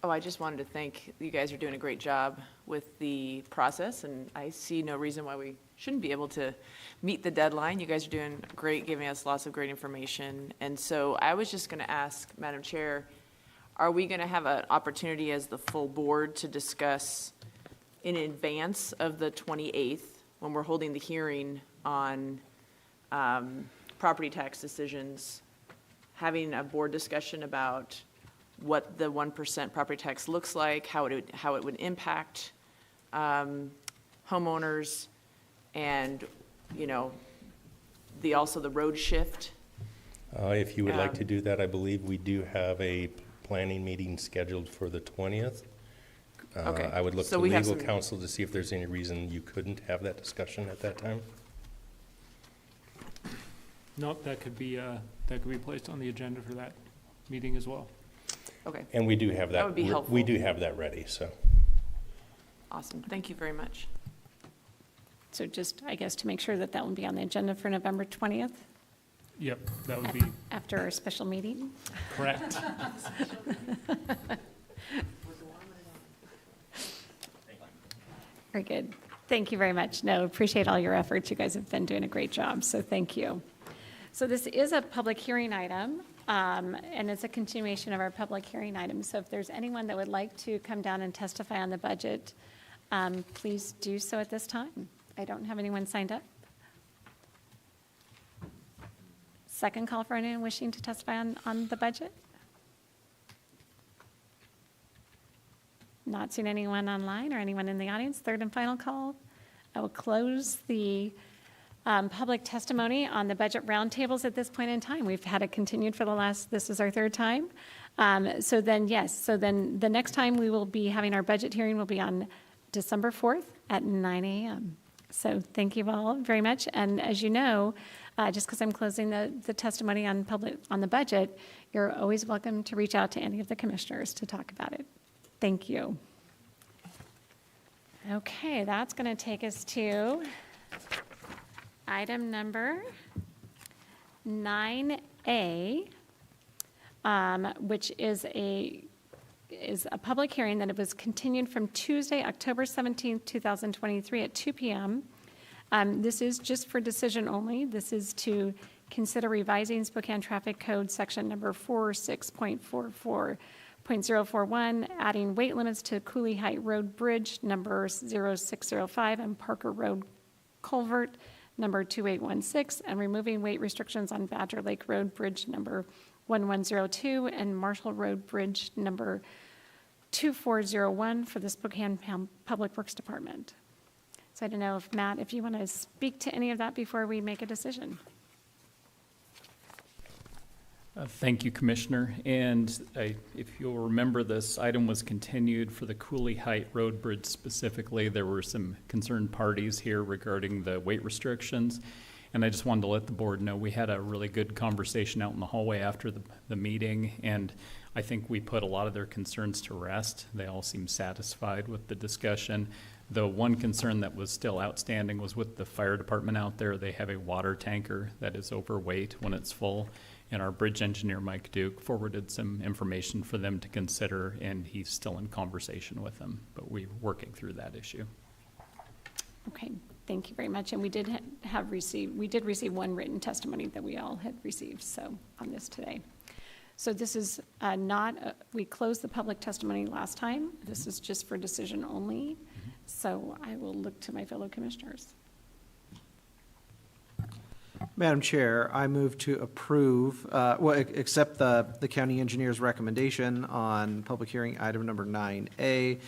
Oh, I just wanted to thank you guys are doing a great job with the process, and I see no reason why we shouldn't be able to meet the deadline. You guys are doing great, giving us lots of great information. And so I was just going to ask, Madam Chair, are we going to have an opportunity as the full board to discuss in advance of the 28th, when we're holding the hearing, on property tax decisions, having a board discussion about what the 1% property tax looks like, how it would impact homeowners, and, you know, also the road shift. If you would like to do that, I believe we do have a planning meeting scheduled for the 20th. Okay. I would look So to we have legal some- counsel to see if there's any reason you couldn't have that discussion at that time. Nope, that could be placed on the agenda for that meeting as well. Okay, And we do have that. That would be helpful. We do have that ready, so. awesome. Thank you very much. So just, I guess, to make sure that that will be on the agenda for November 20th, Yep, that would be after our special meeting. correct. Very good. Thank you very much. No, appreciate all your efforts. You guys have been doing a great job, so thank you. So this is a public hearing item, and it's a continuation of our public hearing item. So if there's anyone that would like to come down and testify on the budget, please do so at this time. I don't have anyone signed up. Second call for anyone wishing to testify on the budget? Not seeing anyone online or anyone in the audience. Third and final call. I will close the public testimony on the budget roundtables at this point in time. We've had it continued for this is our third time. So then the next time we will be having our budget hearing will be on December 4th at 9 a.m. So thank you all very much. And as you know, just because I'm closing the testimony on the budget, you're always welcome to reach out to any of the commissioners to talk about it. Thank you. Okay, that's going to take us to item number 9A, which is a public hearing that it was continued from Tuesday, October 17th, 2023 at 2 p.m. This is just for decision only. This is to consider revising Spokane Traffic Code section number 46.44.041, adding weight limits to Cooley Height Road Bridge number 0605 and Parker Road Culvert number 2816, and removing weight restrictions on Badger Lake Road Bridge number 1102 and Marshall Road Bridge number 2401 for the Spokane Public Works Department. So I don't know if, Matt, if you want to speak to any of that before we make a decision. Thank you, Commissioner. And if you'll remember, this item was continued for the Cooley Height Road Bridge specifically. There were some concerned parties here regarding the weight restrictions. And I just wanted to let the board know we had a really good conversation out in the hallway after the meeting. And I think we put a lot of their concerns to rest. They all seem satisfied with the discussion. The one concern that was still outstanding was with the fire department out there. They have a water tanker that is overweight when it's full. And our bridge engineer, Mike Duke, forwarded some information for them to consider, and he's still in conversation with them. But we're working through that issue. Okay, thank you very much. And we did receive one written testimony that we all had received, so on this today. So this is we closed the public testimony last time. This is just for decision only. So I will look to my fellow commissioners. Madam Chair, I move to approve, accept the county engineer's recommendation on public hearing item number 9A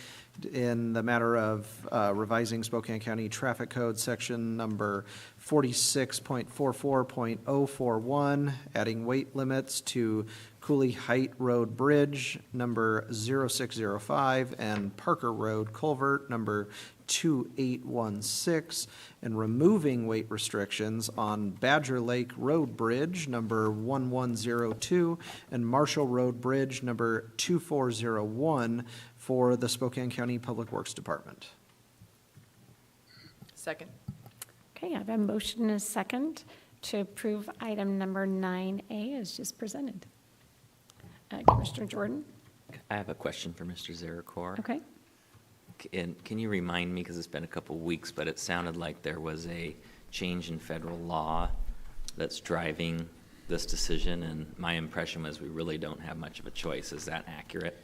in the matter of revising Spokane County Traffic Code section number 46.44.041, adding weight limits to Cooley Height Road Bridge number 0605 and Parker Road Culvert number 2816, and removing weight restrictions on Badger Lake Road Bridge number 1102 and Marshall Road Bridge number 2401 for the Spokane County Public Works Department. Second. Okay, I have a motion and a second to approve item number 9A as just presented. Commissioner Jordan? I have a question for Mr. Zarecor. Okay. Can you remind me, because it's been a couple of weeks, but it sounded like there was a change in federal law that's driving this decision, and my impression was we really don't have much of a choice. Is that accurate?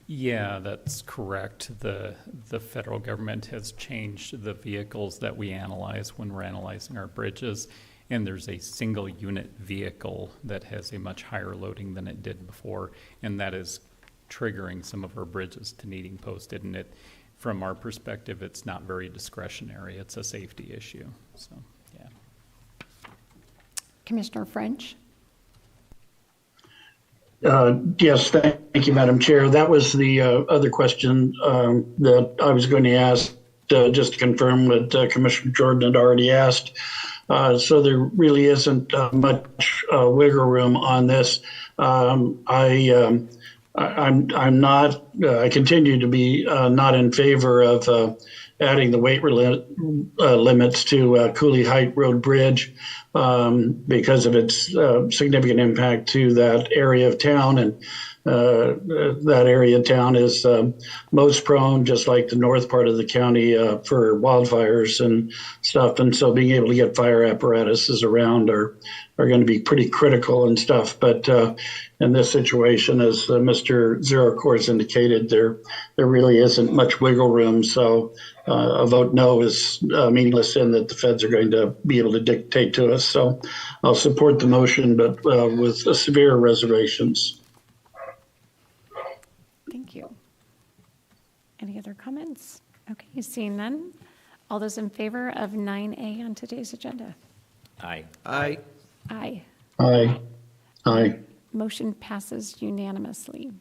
Yeah, that's correct. The federal government has changed the vehicles that we analyze when we're analyzing our bridges. And there's a single unit vehicle that has a much higher loading than it did before. And that is triggering some of our bridges to needing posted. And it, from our perspective, it's not very discretionary. It's a safety issue. So, yeah. Commissioner French? Yes, thank you, Madam Chair. That was the other question that I was going to ask, just to confirm what Commissioner Jordan had already asked. So there really isn't much wiggle room on this. I'm not. I continue to be not in favor of adding the weight limits to Cooley Height Road Bridge because of its significant impact to that area of town. And that area of town is most prone, just like the north part of the county, for wildfires and stuff. And so being able to get fire apparatuses around are going to be pretty critical and stuff. But in this situation, as Mr. Zerocore has indicated, there really isn't much wiggle room. So a vote no is meaningless in that the feds are going to be able to dictate to us. So I'll support the motion, but with severe reservations. Thank you. Any other comments? Okay, seeing none. All those in favor of 9A on today's agenda? Aye. Aye. Aye. Aye. Aye. Motion passes unanimously.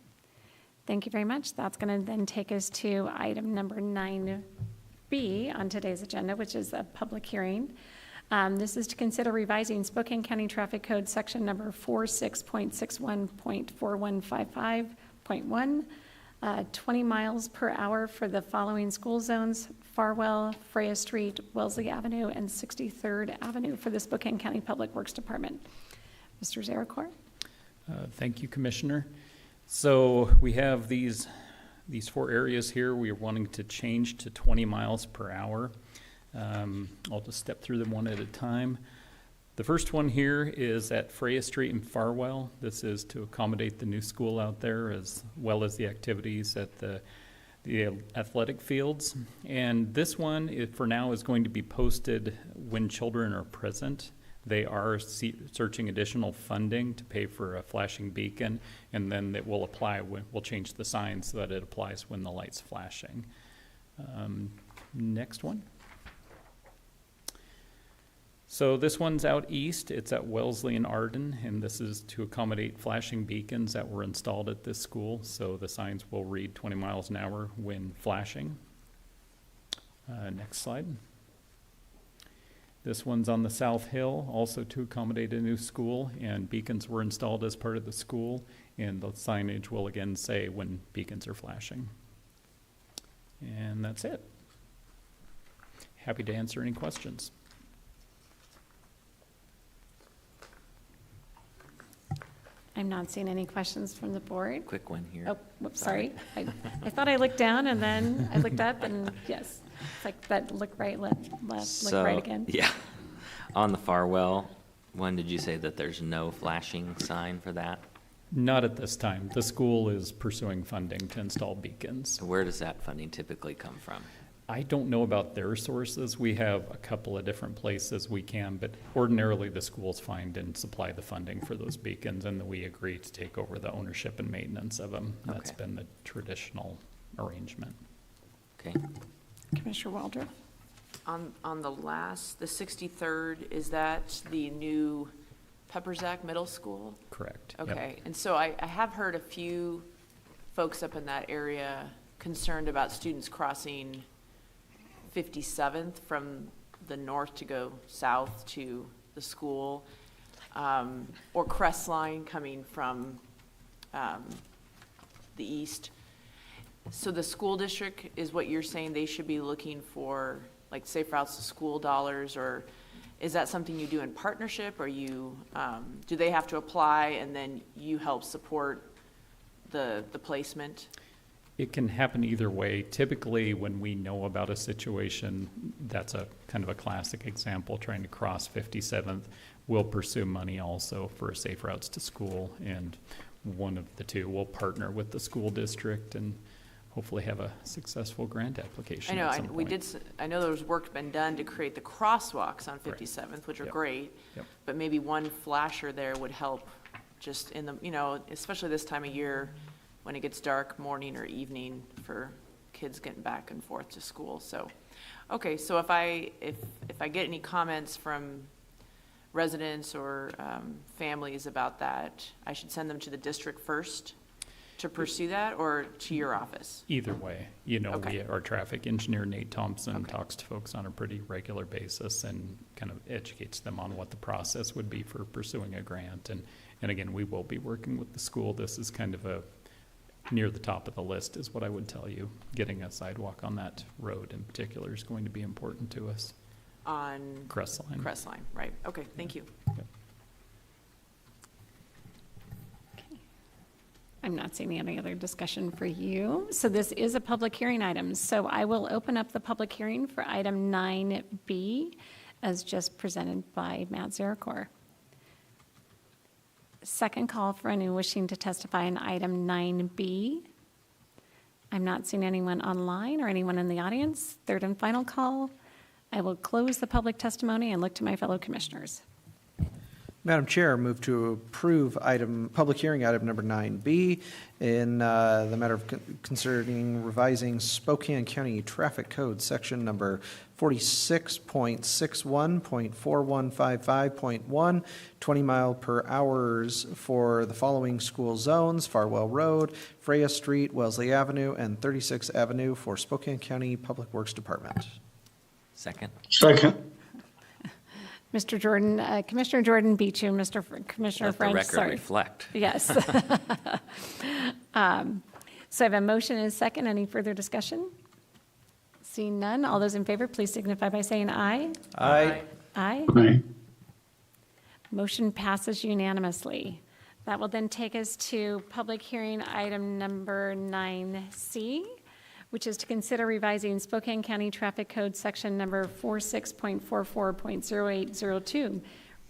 Thank you very much. That's going to then take us to item number 9B on today's agenda, which is a public hearing. This is to consider revising Spokane County Traffic Code section number 46.61.4155.1, 20 miles per hour for the following school zones: Farwell, Freya Street, Wellesley Avenue, and 63rd Avenue for the Spokane County Public Works Department. Mr. Zerocore? Thank you, Commissioner. So we have these 4 areas here we are wanting to change to 20 miles per hour. I'll just step through them one at a time. The first one here is at Freya Street in Farwell. This is to accommodate the new school out there as well as the activities at the athletic fields. And this one, for now, is going to be posted when children are present. They are searching additional funding to pay for a flashing beacon, and then it will apply. We'll change the sign so that it applies when the light's flashing. Next one. So this one's out east. It's at Wellesley and Arden, and this is to accommodate flashing beacons that were installed at this school. So the signs will read 20 miles an hour when flashing. Next slide. This one's on the South Hill, also to accommodate a new school, and beacons were installed as part of the school, and the signage will again say when beacons are flashing. And that's it. Happy to answer any questions. I'm not seeing any questions from the board. Quick one here. Oh, whoops, sorry. I thought I looked down and then I looked up and yes, it's like that look right, left, look right again. Yeah. On the Farwell one, did you say that there's no flashing sign for that? Not at this time. The school is pursuing funding to install beacons. So where does that funding typically come from? I don't know about their sources. We have a couple of different places we can, but ordinarily the schools find and supply the funding for those beacons, and then we agree to take over the ownership and maintenance of them. That's Okay. been the traditional arrangement. Okay. Commissioner Waldron? On the last, the 63rd, is that the new Peppersack Middle School? Correct. Yep. Okay, and so I have heard a few folks up in that area concerned about students crossing 57th from the north to go south to the school, or Crestline coming from the east. So the school district is what you're saying they should be looking for, like safe routes to school dollars, or is that something you do in partnership, or you, do they have to apply and then you help support the placement? It can happen either way. Typically, when we know about a situation, that's a kind of a classic example, trying to cross 57th, we'll pursue money also for safe routes to school, and one of the two. We'll partner with the school district and hopefully have a successful grant I application know, at some we point. did, I know there was work been done to create the crosswalks on 57th, which are Yep. great. Yep. But maybe one flasher there would help just in the, especially this time of year when it gets dark, morning or evening for kids getting back and forth to school. So, okay, so if I get any comments from residents or families about that, I should send them to the district first to pursue that, or to your office? Either way, Okay. our traffic engineer, Nate Thompson, Okay. talks to folks on a pretty regular basis and kind of educates them on what the process would be for pursuing a grant. And again, we will be working with the school. This is kind of near the top of the list is what I would tell you. Getting a sidewalk on that road in particular is going to be important to us. On Crestline. Crestline, right, okay, thank you. Yep. I'm not seeing any other discussion for you. So this is a public hearing item. So I will open up the public hearing for item 9B as just presented by Matt Zarakor. Second call for anyone wishing to testify on item 9B. I'm not seeing anyone online or anyone in the audience. Third and final call. I will close the public testimony and look to my fellow commissioners. Madam Chair, move to approve public hearing item number 9B in the matter of concerning revising Spokane County Traffic Code, section number 46.61.4155.1, 20 mile per hours for the following school zones: Farwell Road, Freya Street, Wellesley Avenue, and 36th Avenue for Spokane County Public Works Department. Second? Second. Mr. Jordan, Commissioner Jordan beat you, Commissioner Let the French, record sorry. reflect. Yes. So I have a motion and a second. Any further discussion? Seeing none, all those in favor, please signify by saying aye. Aye. Aye. Aye. Motion passes unanimously. That will then take us to public hearing item number 9C, which is to consider revising Spokane County Traffic Code Section number 46.44.0802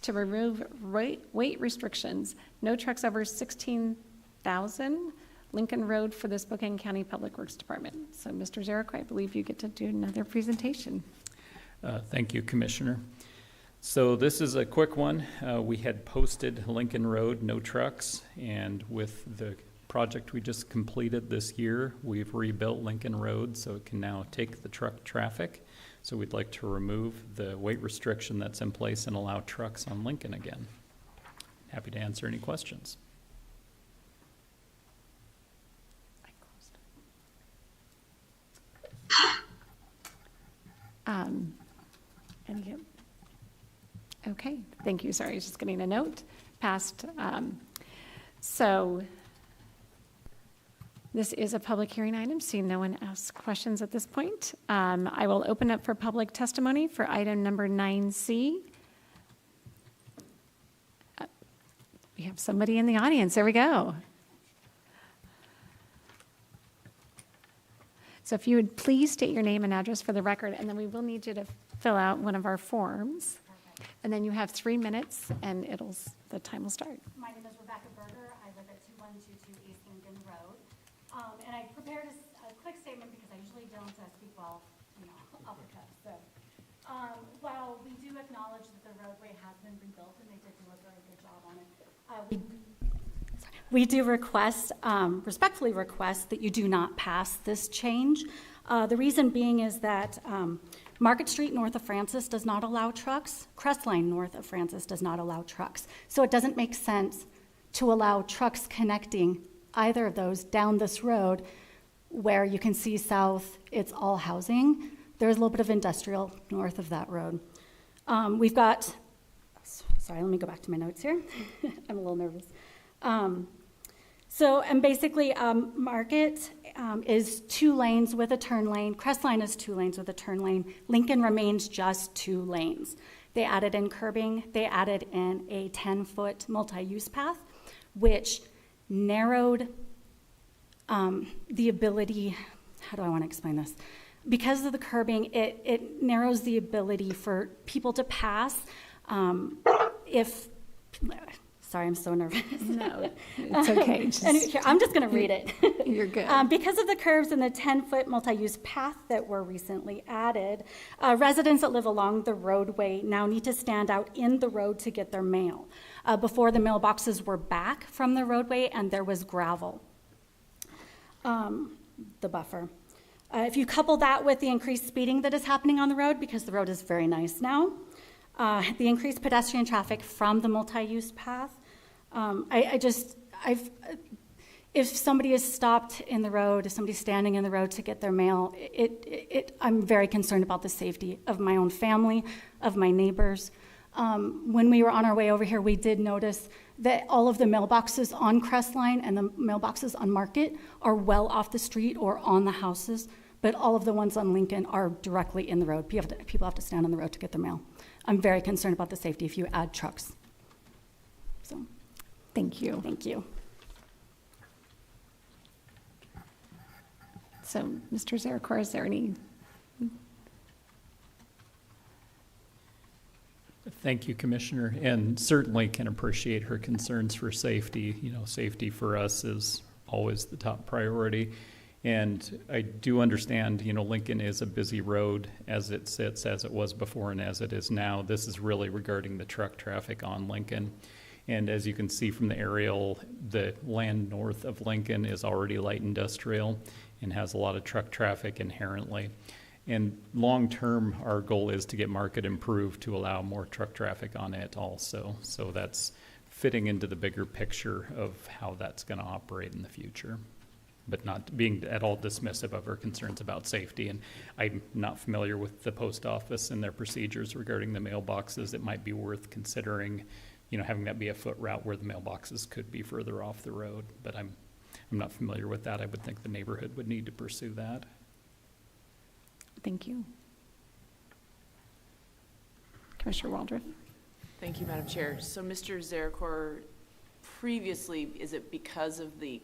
to remove weight restrictions, no trucks over 16,000, Lincoln Road for the Spokane County Public Works Department. So, Mr. Zarakor, I believe you get to do another presentation. Thank you, Commissioner. So this is a quick one. We had posted Lincoln Road, no trucks, and with the project we just completed this year, we've rebuilt Lincoln Road so it can now take the truck traffic. So we'd like to remove the weight restriction that's in place and allow trucks on Lincoln again. Happy to answer any questions. Okay, thank you. Sorry, I was just getting a note. Passed. So this is a public hearing item, seeing no one asks questions at this point. I will open up for public testimony for item number 9C. We have somebody in the audience. There we go. So if you would please state your name and address for the record, and then we will need you to fill out one of our forms. And then you have 3 minutes, and the time will start. My name is Rebecca Berger. I live at 2122 East Lincoln Road. And I prepared a quick statement because I usually don't speak well, off the cuff. So while we do acknowledge that the roadway has been rebuilt, and they did do a very good job on it, we do respectfully request that you do not pass this change. The reason being is that Market Street north of Francis does not allow trucks. Crestline north of Francis does not allow trucks. So it doesn't make sense to allow trucks connecting either of those down this road where you can see south, it's all housing. There's a little bit of industrial north of that road. We've got, sorry, let me go back to my notes here. I'm a little nervous. And basically, Market is 2 lanes with a turn lane. Crestline is 2 lanes with a turn lane. Lincoln remains just 2 lanes. They added in curbing. They added in a 10-foot multi-use path, which narrowed the ability, how do I want to explain this? Because of the curbing, it narrows the ability for people to pass. Sorry, I'm so nervous. No, it's okay. And here, I'm just going to read it. You're good. Because of the curves in the 10-foot multi-use path that were recently added, residents that live along the roadway now need to stand out in the road to get their mail. Before, the mailboxes were back from the roadway and there was gravel, the buffer. If you couple that with the increased speeding that is happening on the road, because the road is very nice now, the increased pedestrian traffic from the multi-use path, if somebody is stopped in the road, if somebody's standing in the road to get their mail, I'm very concerned about the safety of my own family, of my neighbors. When we were on our way over here, we did notice that all of the mailboxes on Crestline and the mailboxes on Market are well off the street or on the houses, but all of the ones on Lincoln are directly in the road. People have to stand on the road to get their mail. I'm very concerned about the safety if you add trucks. So, Thank you. thank you. So, Mr. Zarecor, is there any? Thank you, Commissioner, and certainly can appreciate her concerns for safety. You know, safety for us is always the top priority. And I do understand, you know, Lincoln is a busy road as it sits, as it was before and as it is now. This is really regarding the truck traffic on Lincoln. And as you can see from the aerial, the land north of Lincoln is already light industrial and has a lot of truck traffic inherently. And long-term, our goal is to get Market improved to allow more truck traffic on it also. So that's fitting into the bigger picture of how that's going to operate in the future, but not being at all dismissive of our concerns about safety. And I'm not familiar with the post office and their procedures regarding the mailboxes. It might be worth considering, you know, having that be a foot route where the mailboxes could be further off the road, but I'm not familiar with that. I would think the neighborhood would need to pursue that. Thank you. Commissioner Waldron? Thank you, Madam Chair. So Mr. Zarecor, previously, is it because the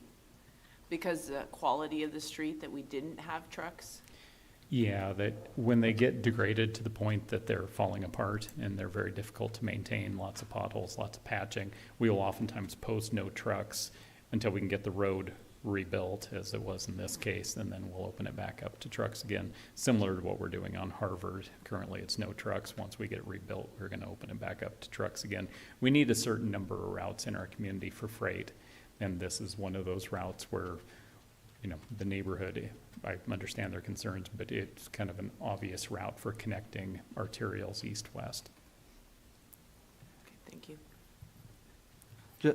quality of the street that we didn't have trucks? Yeah, that when they get degraded to the point that they're falling apart and they're very difficult to maintain, lots of potholes, lots of patching, we will oftentimes post no trucks until we can get the road rebuilt, as it was in this case, and then we'll open it back up to trucks again, similar to what we're doing on Harvard. Currently, it's no trucks. Once we get it rebuilt, we're going to open it back up to trucks again. We need a certain number of routes in our community for freight, and this is one of those routes where, you know, the neighborhood, I understand their concerns, but it's kind of an obvious route for connecting arterials east-west. Okay, thank you.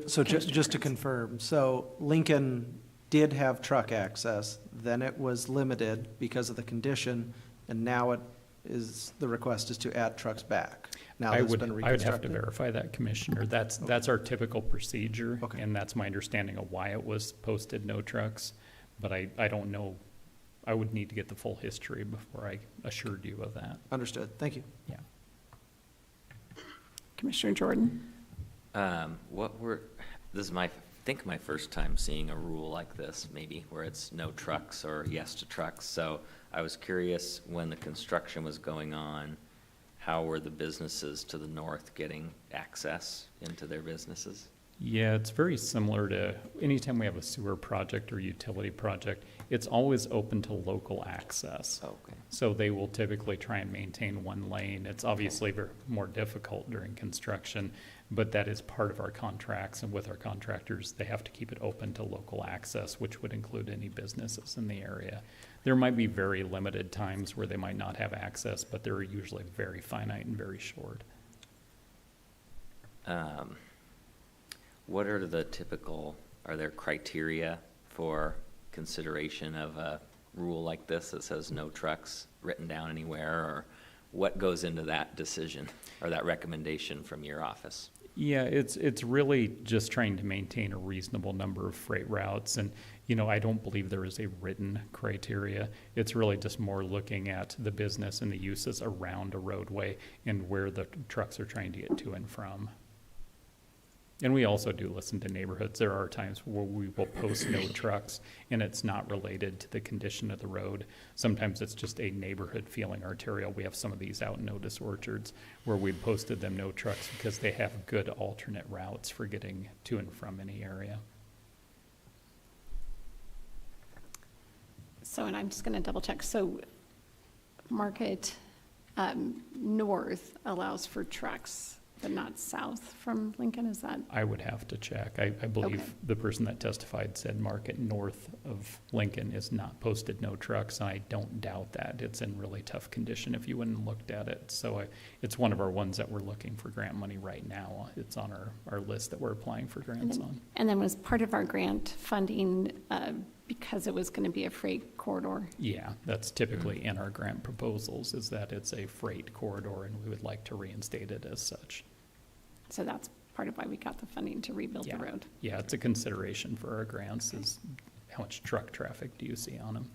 So just to confirm, so Lincoln did have truck access, then it was limited because of the condition, and now the request is to add trucks back. Now I that's would been have to reconstructed? verify that, Commissioner. That's our typical procedure, Okay. and that's my understanding of why it was posted no trucks. But I don't know, I would need to get the full history before I assured you of that. Understood, thank you. Yeah. Commissioner Jordan? This is I think my first time seeing a rule like this, maybe, where it's no trucks or yes to trucks. So I was curious, when the construction was going on, how were the businesses to the north getting access into their businesses? Yeah, it's very similar to anytime we have a sewer project or utility project, it's always open to local access. Okay. So they will typically try and maintain one lane. It's obviously very more difficult during construction, but that is part of our contracts, and with our contractors, they have to keep it open to local access, which would include any businesses in the area. There might be very limited times where they might not have access, but they're usually very finite and very short. What are the are there criteria for consideration of a rule like this that says no trucks written down anywhere, or what goes into that decision or that recommendation from your office? Yeah, it's really just trying to maintain a reasonable number of freight routes. And, you know, I don't believe there is a written criteria. It's really just more looking at the business and the uses around a roadway and where the trucks are trying to get to and from. And we also do listen to neighborhoods. There are times where we will post no trucks, and it's not related to the condition of the road. Sometimes it's just a neighborhood feeling arterial. We have some of these out in Otis Orchards where we posted them no trucks because they have good alternate routes for getting to and from any area. So, and I'm just going to double check. So Market North allows for trucks, but not south from Lincoln, is that? I would have to check. I believe Okay. the person that testified said Market north of Lincoln is not posted no trucks, and I don't doubt that. It's in really tough condition if you went and looked at it. So it's one of our ones that we're looking for grant money right now. It's on our list that we're applying for grants on. And then was part of our grant funding because it was going to be a freight corridor? Yeah, that's typically in our grant proposals, is that it's a freight corridor, and we would like to reinstate it as such. So that's part of why we got the funding to rebuild the Yeah. road. Yeah, it's a consideration for our grants, is how much truck traffic do you see on them?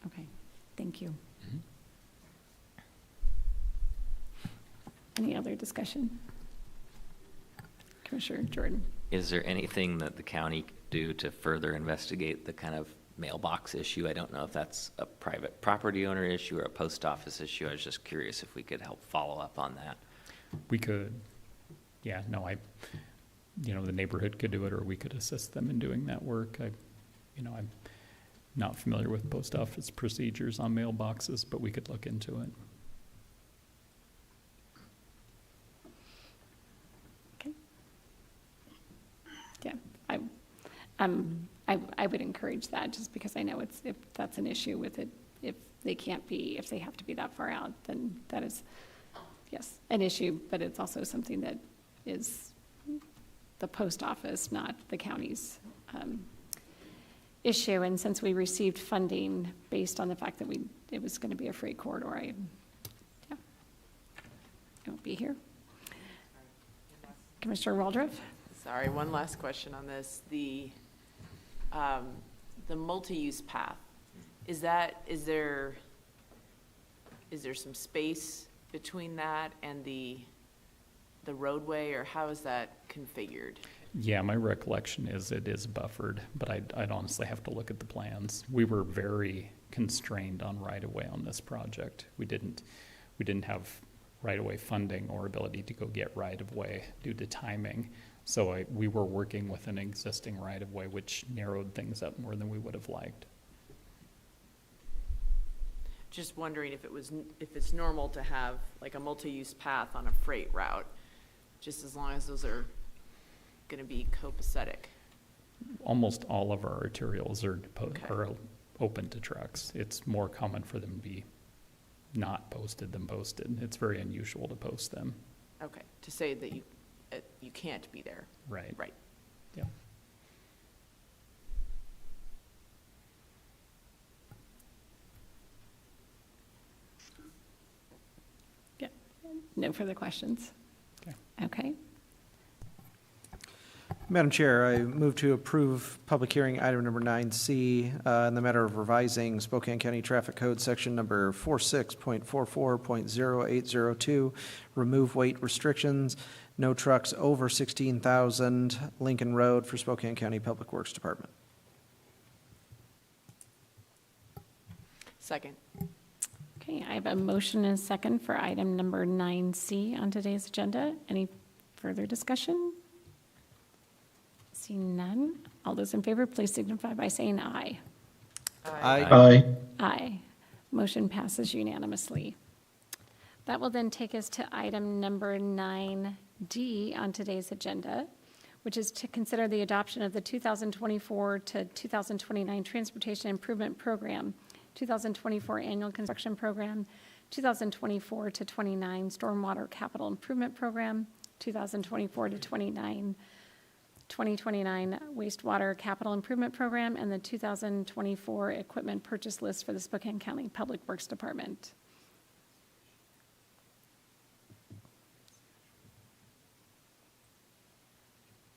Okay, thank you. Mm-hmm. Any other discussion? Commissioner Jordan? Is there anything that the county could do to further investigate the kind of mailbox issue? I don't know if that's a private property owner issue or a post office issue. I was just curious if we could help follow up on that. We could, yeah, no, the neighborhood could do it, or we could assist them in doing that work. I'm not familiar with post office procedures on mailboxes, but we could look into it. Okay. Yeah, I would encourage that, just because I know if that's an issue with it, if they have to be that far out, then that is, yes, an issue, but it's also something that is the post office, not the county's issue. And since we received funding based on the fact that it was going to be a freight corridor, I won't be here. Commissioner Waldron? Sorry, one last question on this. The multi-use path, is there some space between that and the roadway, or how is that configured? Yeah, my recollection is it is buffered, but I'd honestly have to look at the plans. We were very constrained on right-of-way on this project. We didn't have right-of-way funding or ability to go get right-of-way due to timing. So we were working with an existing right-of-way, which narrowed things up more than we would have liked. Just wondering if it's normal to have like a multi-use path on a freight route, just as long as those are going to be copacetic. Almost all of our arterials are Okay. open to trucks. It's more common for them to be not posted than posted. It's very unusual to post them. Okay, to say that you can't be there. Right. Right. Yeah. Yeah, no further questions? Okay. Okay, Madam Chair, I move to approve public hearing item number 9C in the matter of revising Spokane County Traffic Code section number 46.44.0802, remove weight restrictions, no trucks over 16,000, Lincoln Road for Spokane County Public Works Department. Second. okay, I have a motion and a second for item number 9C on today's agenda. Any further discussion? Seeing none, all those in favor, please signify by saying aye. Aye. Aye. Motion passes unanimously. That will then take us to item number 9D on today's agenda, which is to consider the adoption of the 2024 to 2029 Transportation Improvement Program, 2024 Annual Construction Program, 2024 to 29 Stormwater Capital Improvement Program, 2024 to 2029 Wastewater Capital Improvement Program, and the 2024 Equipment Purchase List for the Spokane County Public Works Department.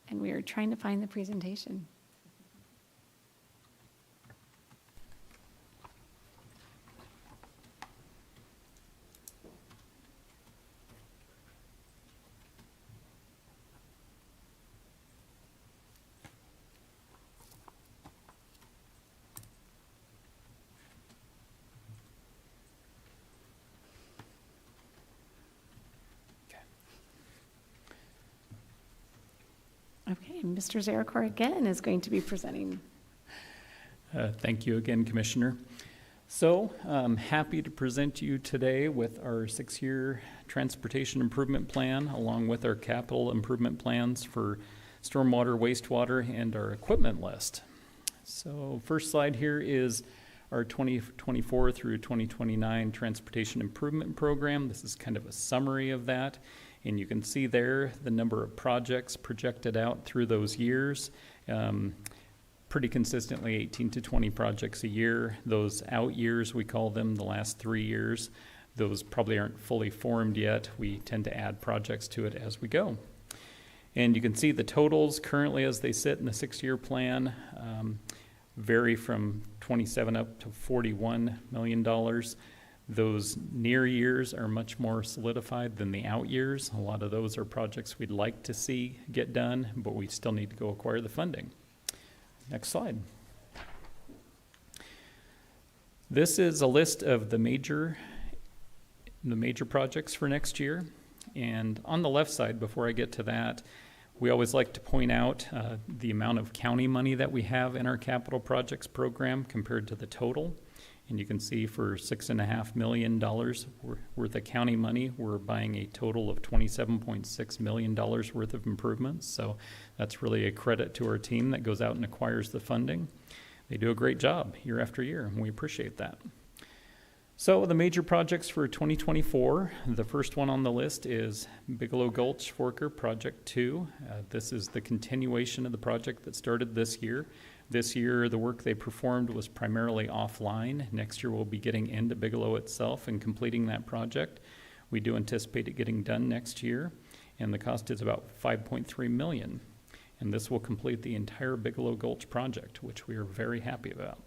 And we are trying to find the presentation. And Mr. Zarecor again is going to be presenting. Thank you again, Commissioner. So I'm happy to present to you today with our 6-year transportation improvement plan, along with our capital improvement plans for stormwater, wastewater, and our equipment list. So first slide here is our 2024 through 2029 transportation improvement program. This is kind of a summary of that. And you can see there the number of projects projected out through those years. Pretty consistently 18 to 20 projects a year. Those out years, we call them, the last 3 years, those probably aren't fully formed yet. We tend to add projects to it as we go. And you can see the totals currently as they sit in the 6-year plan vary from 27 up to $41 million. Those near years are much more solidified than the out years. A lot of those are projects we'd like to see get done, but we still need to go acquire the funding. Next slide. This is a list of the major projects for next year. And on the left side, before I get to that, we always like to point out the amount of county money that we have in our capital projects program compared to the total. And you can see for $6.5 million worth of county money, we're buying a total of $27.6 million worth of improvements. So that's really a credit to our team that goes out and acquires the funding. They do a great job year after year, and we appreciate that. So the major projects for 2024, the first one on the list is Bigelow Gulch Forker Project 2. This is the continuation of the project that started this year. This year, the work they performed was primarily offline. Next year, we'll be getting into Bigelow itself and completing that project. We do anticipate it getting done next year, and the cost is about $5.3 million. And this will complete the entire Bigelow Gulch project, which we are very happy about.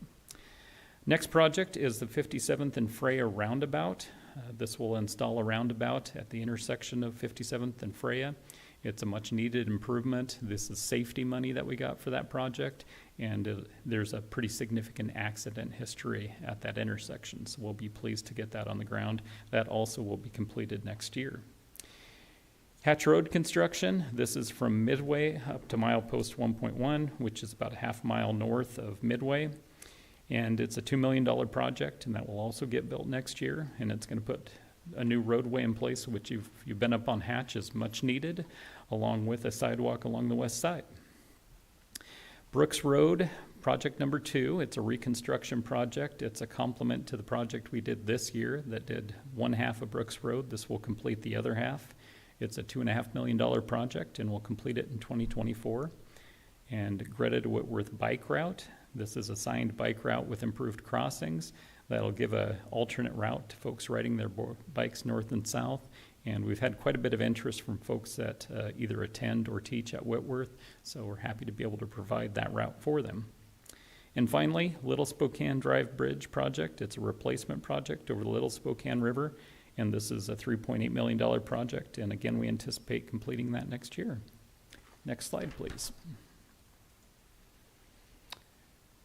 Next project is the 57th and Freya roundabout. This will install a roundabout at the intersection of 57th and Freya. It's a much needed improvement. This is safety money that we got for that project, and there's a pretty significant accident history at that intersection, so we'll be pleased to get that on the ground. That also will be completed next year. Hatch Road construction, this is from Midway up to milepost 1.1, which is about a half mile north of Midway. And it's a $2 million project, and that will also get built next year, and it's going to put a new roadway in place, which you've been up on Hatch, is much needed, along with a sidewalk along the west side. Brooks Road, project number 2, it's a reconstruction project. It's a complement to the project we did this year that did one half of Brooks Road. This will complete the other half. It's a $2.5 million project, and we'll complete it in 2024. And Greta Whitworth Bike Route, this is a signed bike route with improved crossings. That'll give an alternate route to folks riding their bikes north and south. And we've had quite a bit of interest from folks that either attend or teach at Whitworth, so we're happy to be able to provide that route for them. And finally, Little Spokane Drive Bridge project. It's a replacement project over the Little Spokane River, and this is a $3.8 million project. And again, we anticipate completing that next year. Next slide, please.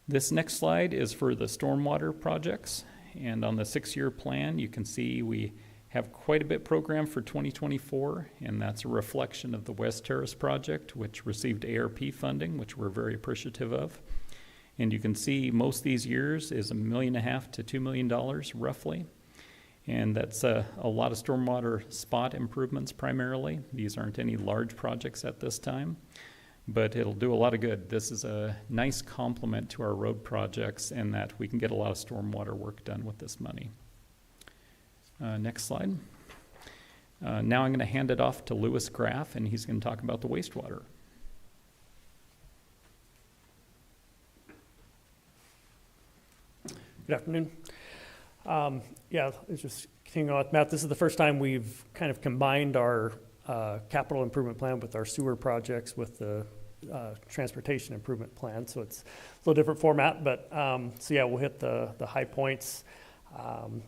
This next slide is for the stormwater projects, and on the 6-year plan, you can see we have quite a bit programmed for 2024, and that's a reflection of the West Terrace project, which received ARP funding, which we're very appreciative of. And you can see most of these years is $1.5 million to $2 million roughly, and that's a lot of stormwater spot improvements primarily. These aren't any large projects at this time, but it'll do a lot of good. This is a nice complement to our road projects in that we can get a lot of stormwater work done with this money. Next slide. Now I'm going to hand it off to Louis Graff, and he's going to talk about the wastewater. Good afternoon. It's just continuing on with Matt. This is the first time we've kind of combined our capital improvement plan with our sewer projects with the transportation improvement plan. So it's a little different format, but we'll hit the high points.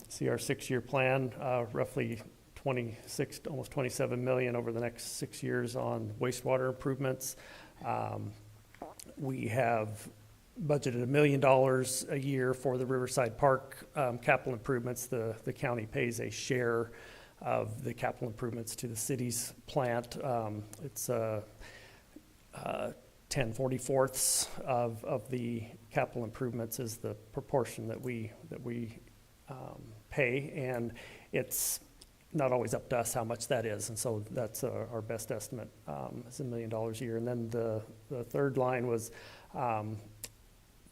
See our 6-year plan, roughly 26, almost 27 million over the next 6 years on wastewater improvements. We have budgeted $1 million a year for the Riverside Park capital improvements. The county pays a share of the capital improvements to the city's plant. It's 10/44 of the capital improvements is the proportion that we pay, and it's not always up to us how much that is, and so that's our best estimate, is $1 million a year. And then the third line was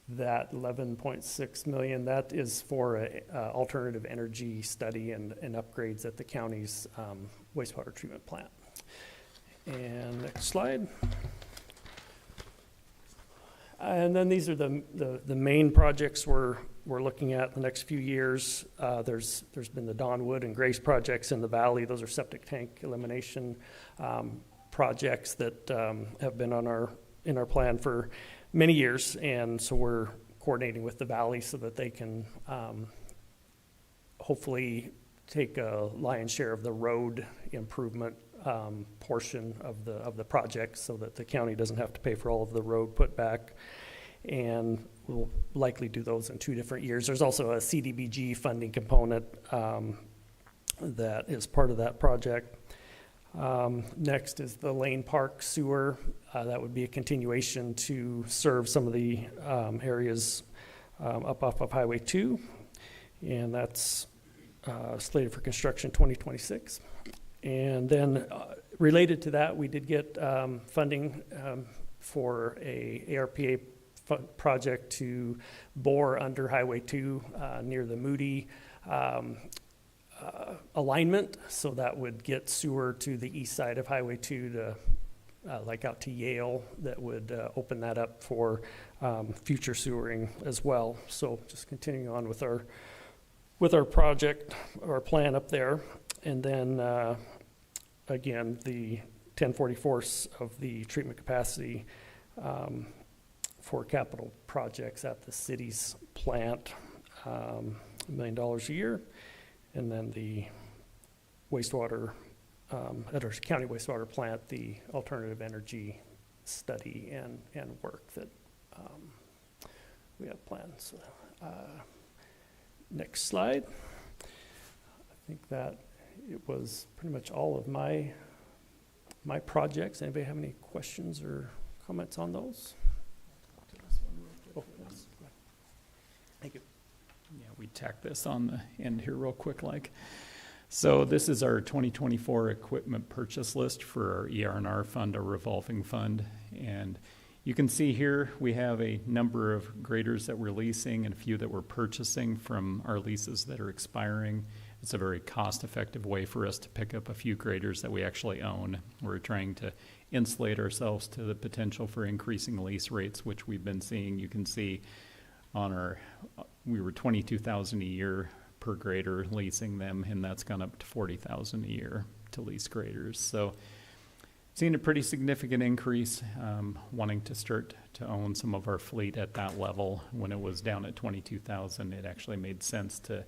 that 11.6 million, that is for a alternative energy study and upgrades at the county's wastewater treatment plant. And next slide. And then these are the main projects we're looking at the next few years. There's been the Donwood and Grace projects in the valley. Those are septic tank elimination projects that have been in our plan for many years, and so we're coordinating with the valley so that they can hopefully take a lion's share of the road improvement portion of the project, so that the county doesn't have to pay for all of the road put back. And we'll likely do those in 2 different years. There's also a CDBG funding component that is part of that project. Next is the Lane Park sewer. That would be a continuation to serve some of the areas up off of Highway 2. And that's slated for construction 2026. And then related to that, we did get funding for a ARPA project to bore under Highway 2 near the Moody alignment. So that would get sewer to the east side of Highway 2 to like out to Yale. That would open that up for future sewering as well. So just continuing on with our project, our plan up there. And then again, the 10/44 of the treatment capacity for capital projects at the city's plant, $1 million a year. And then the wastewater, at our county wastewater plant, the alternative energy study and work that we have planned. So, next slide. I think that it was pretty much all of my projects. Anybody have any questions or comments on those? Oh, yes. Thank you. Yeah, we tack this on the end here real quick like. So this is our 2024 equipment purchase list for our ER&R fund, our revolving fund. And you can see here we have a number of graders that we're leasing and a few that we're purchasing from our leases that are expiring. It's a very cost-effective way for us to pick up a few graders that we actually own. We're trying to insulate ourselves to the potential for increasing lease rates, which we've been seeing. You can see on we were $22,000 a year per grader leasing them, and that's gone up to $40,000 a year to lease graders. So seeing a pretty significant increase, wanting to start to own some of our fleet at that level. When it was down at $22,000, it actually made sense to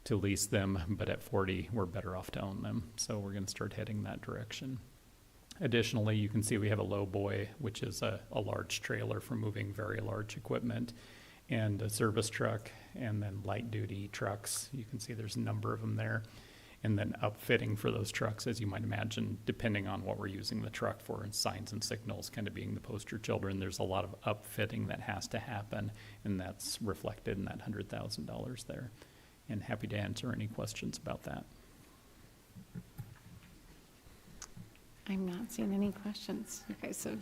lease them, but at 40, we're better off to own them. So we're going to start heading that direction. Additionally, you can see we have a lowboy, which is a large trailer for moving very large equipment, and a service truck, and then light-duty trucks. You can see there's a number of them there. And then upfitting for those trucks, as you might imagine, depending on what we're using the truck for, and signs and signals kind of being the poster children. There's a lot of upfitting that has to happen, and that's reflected in that $100,000 there. And happy to answer any questions about that. I'm not seeing any questions. Okay, so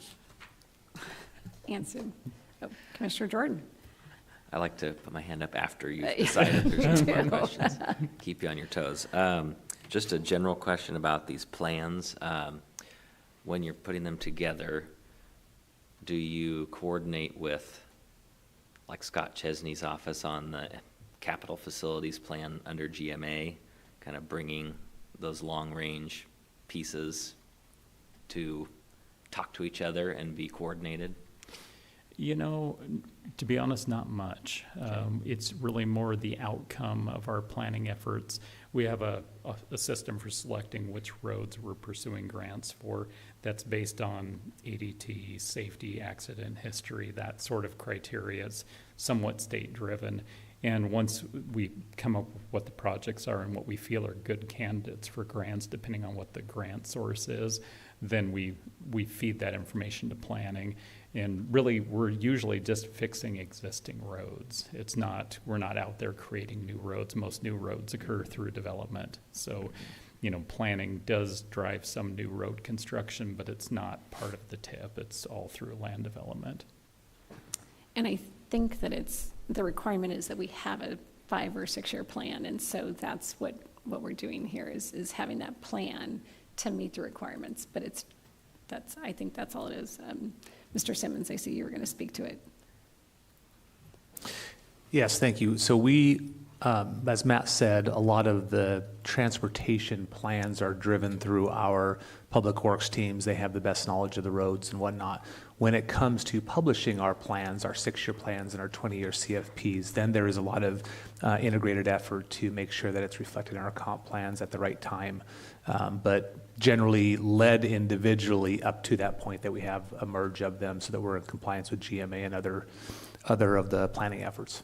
answered. Oh, Commissioner Jordan. I like to put my hand up after you've decided there's no more questions. Keep you on your toes. Just a general question about these plans. When you're putting them together, do you coordinate with, like Scott Chesney's office on the capital facilities plan under GMA, kind of bringing those long-range pieces to talk to each other and be coordinated? You know, to be honest, not much. It's really more the outcome of our planning efforts. We have a system for selecting which roads we're pursuing grants for that's based on ADT, safety, accident history, that sort of criteria. It's somewhat state-driven. And once we come up with what the projects are and what we feel are good candidates for grants, depending on what the grant source is, then we feed that information to planning. And really, we're usually just fixing existing roads. It's not, we're not out there creating new roads. Most new roads occur through development. So, planning does drive some new road construction, but it's not part of the TIP. It's all through land development. And I think that the requirement is that we have a 5 or 6 year plan, and so that's what we're doing here is having that plan to meet the requirements, but I think that's all it is. Mr. Simmons, I see you were going to speak to it. Yes, thank you. So we, as Matt said, a lot of the transportation plans are driven through our public works teams. They have the best knowledge of the roads and whatnot. When it comes to publishing our plans, our 6-year plans and our 20-year CFPs, then there is a lot of integrated effort to make sure that it's reflected in our comp plans at the right time. But generally led individually up to that point that we have a merge of them so that we're in compliance with GMA and other of the planning efforts.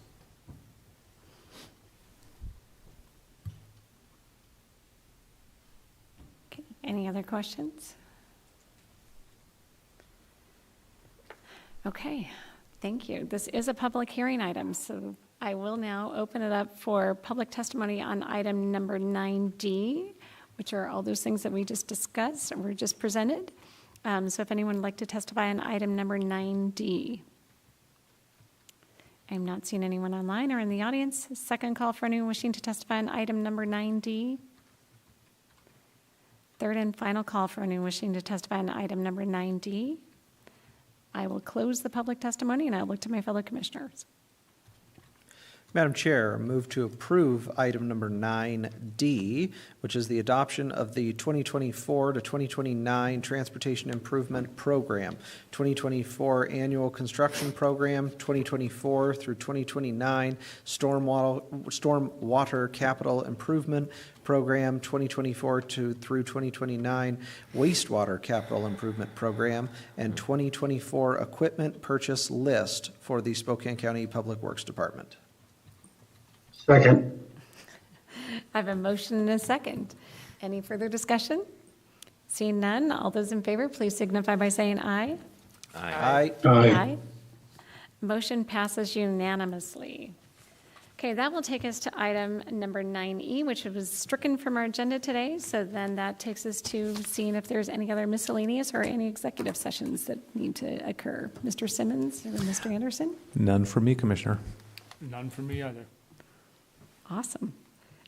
Okay, any other questions? Okay, thank you. This is a public hearing item, so I will now open it up for public testimony on item number 9D, which are all those things that we just discussed and were just presented. So if anyone would like to testify on item number 9D. I'm not seeing anyone online or in the audience. Second call for anyone wishing to testify on item number 9D. Third and final call for anyone wishing to testify on item number 9D. I will close the public testimony and I'll look to my fellow commissioners. Madam Chair, move to approve item number 9D, which is the adoption of the 2024 to 2029 Transportation Improvement Program, 2024 Annual Construction Program, 2024 through 2029 Stormwater Capital Improvement Program, 2024 through 2029 Wastewater Capital Improvement Program, and 2024 Equipment Purchase List for the Spokane County Public Works Department. Second. I have a motion and a second. Any further discussion? Seeing none, all those in favor, please signify by saying aye. Aye. Aye. Motion passes unanimously. Okay, that will take us to item number 9E, which was stricken from our agenda today. So then that takes us to seeing if there's any other miscellaneous or any executive sessions that need to occur. Mr. Simmons or Mr. Anderson? None for me, Commissioner. None for me either. Awesome.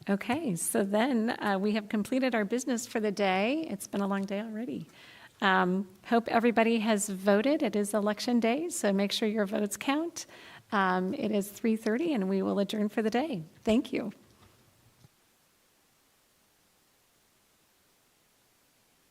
Okay, so then we have completed our business for the day. It's been a long day already. Hope everybody has voted. It is election day, so make sure your votes count. It is 3:30 and we will adjourn for the day. Thank you.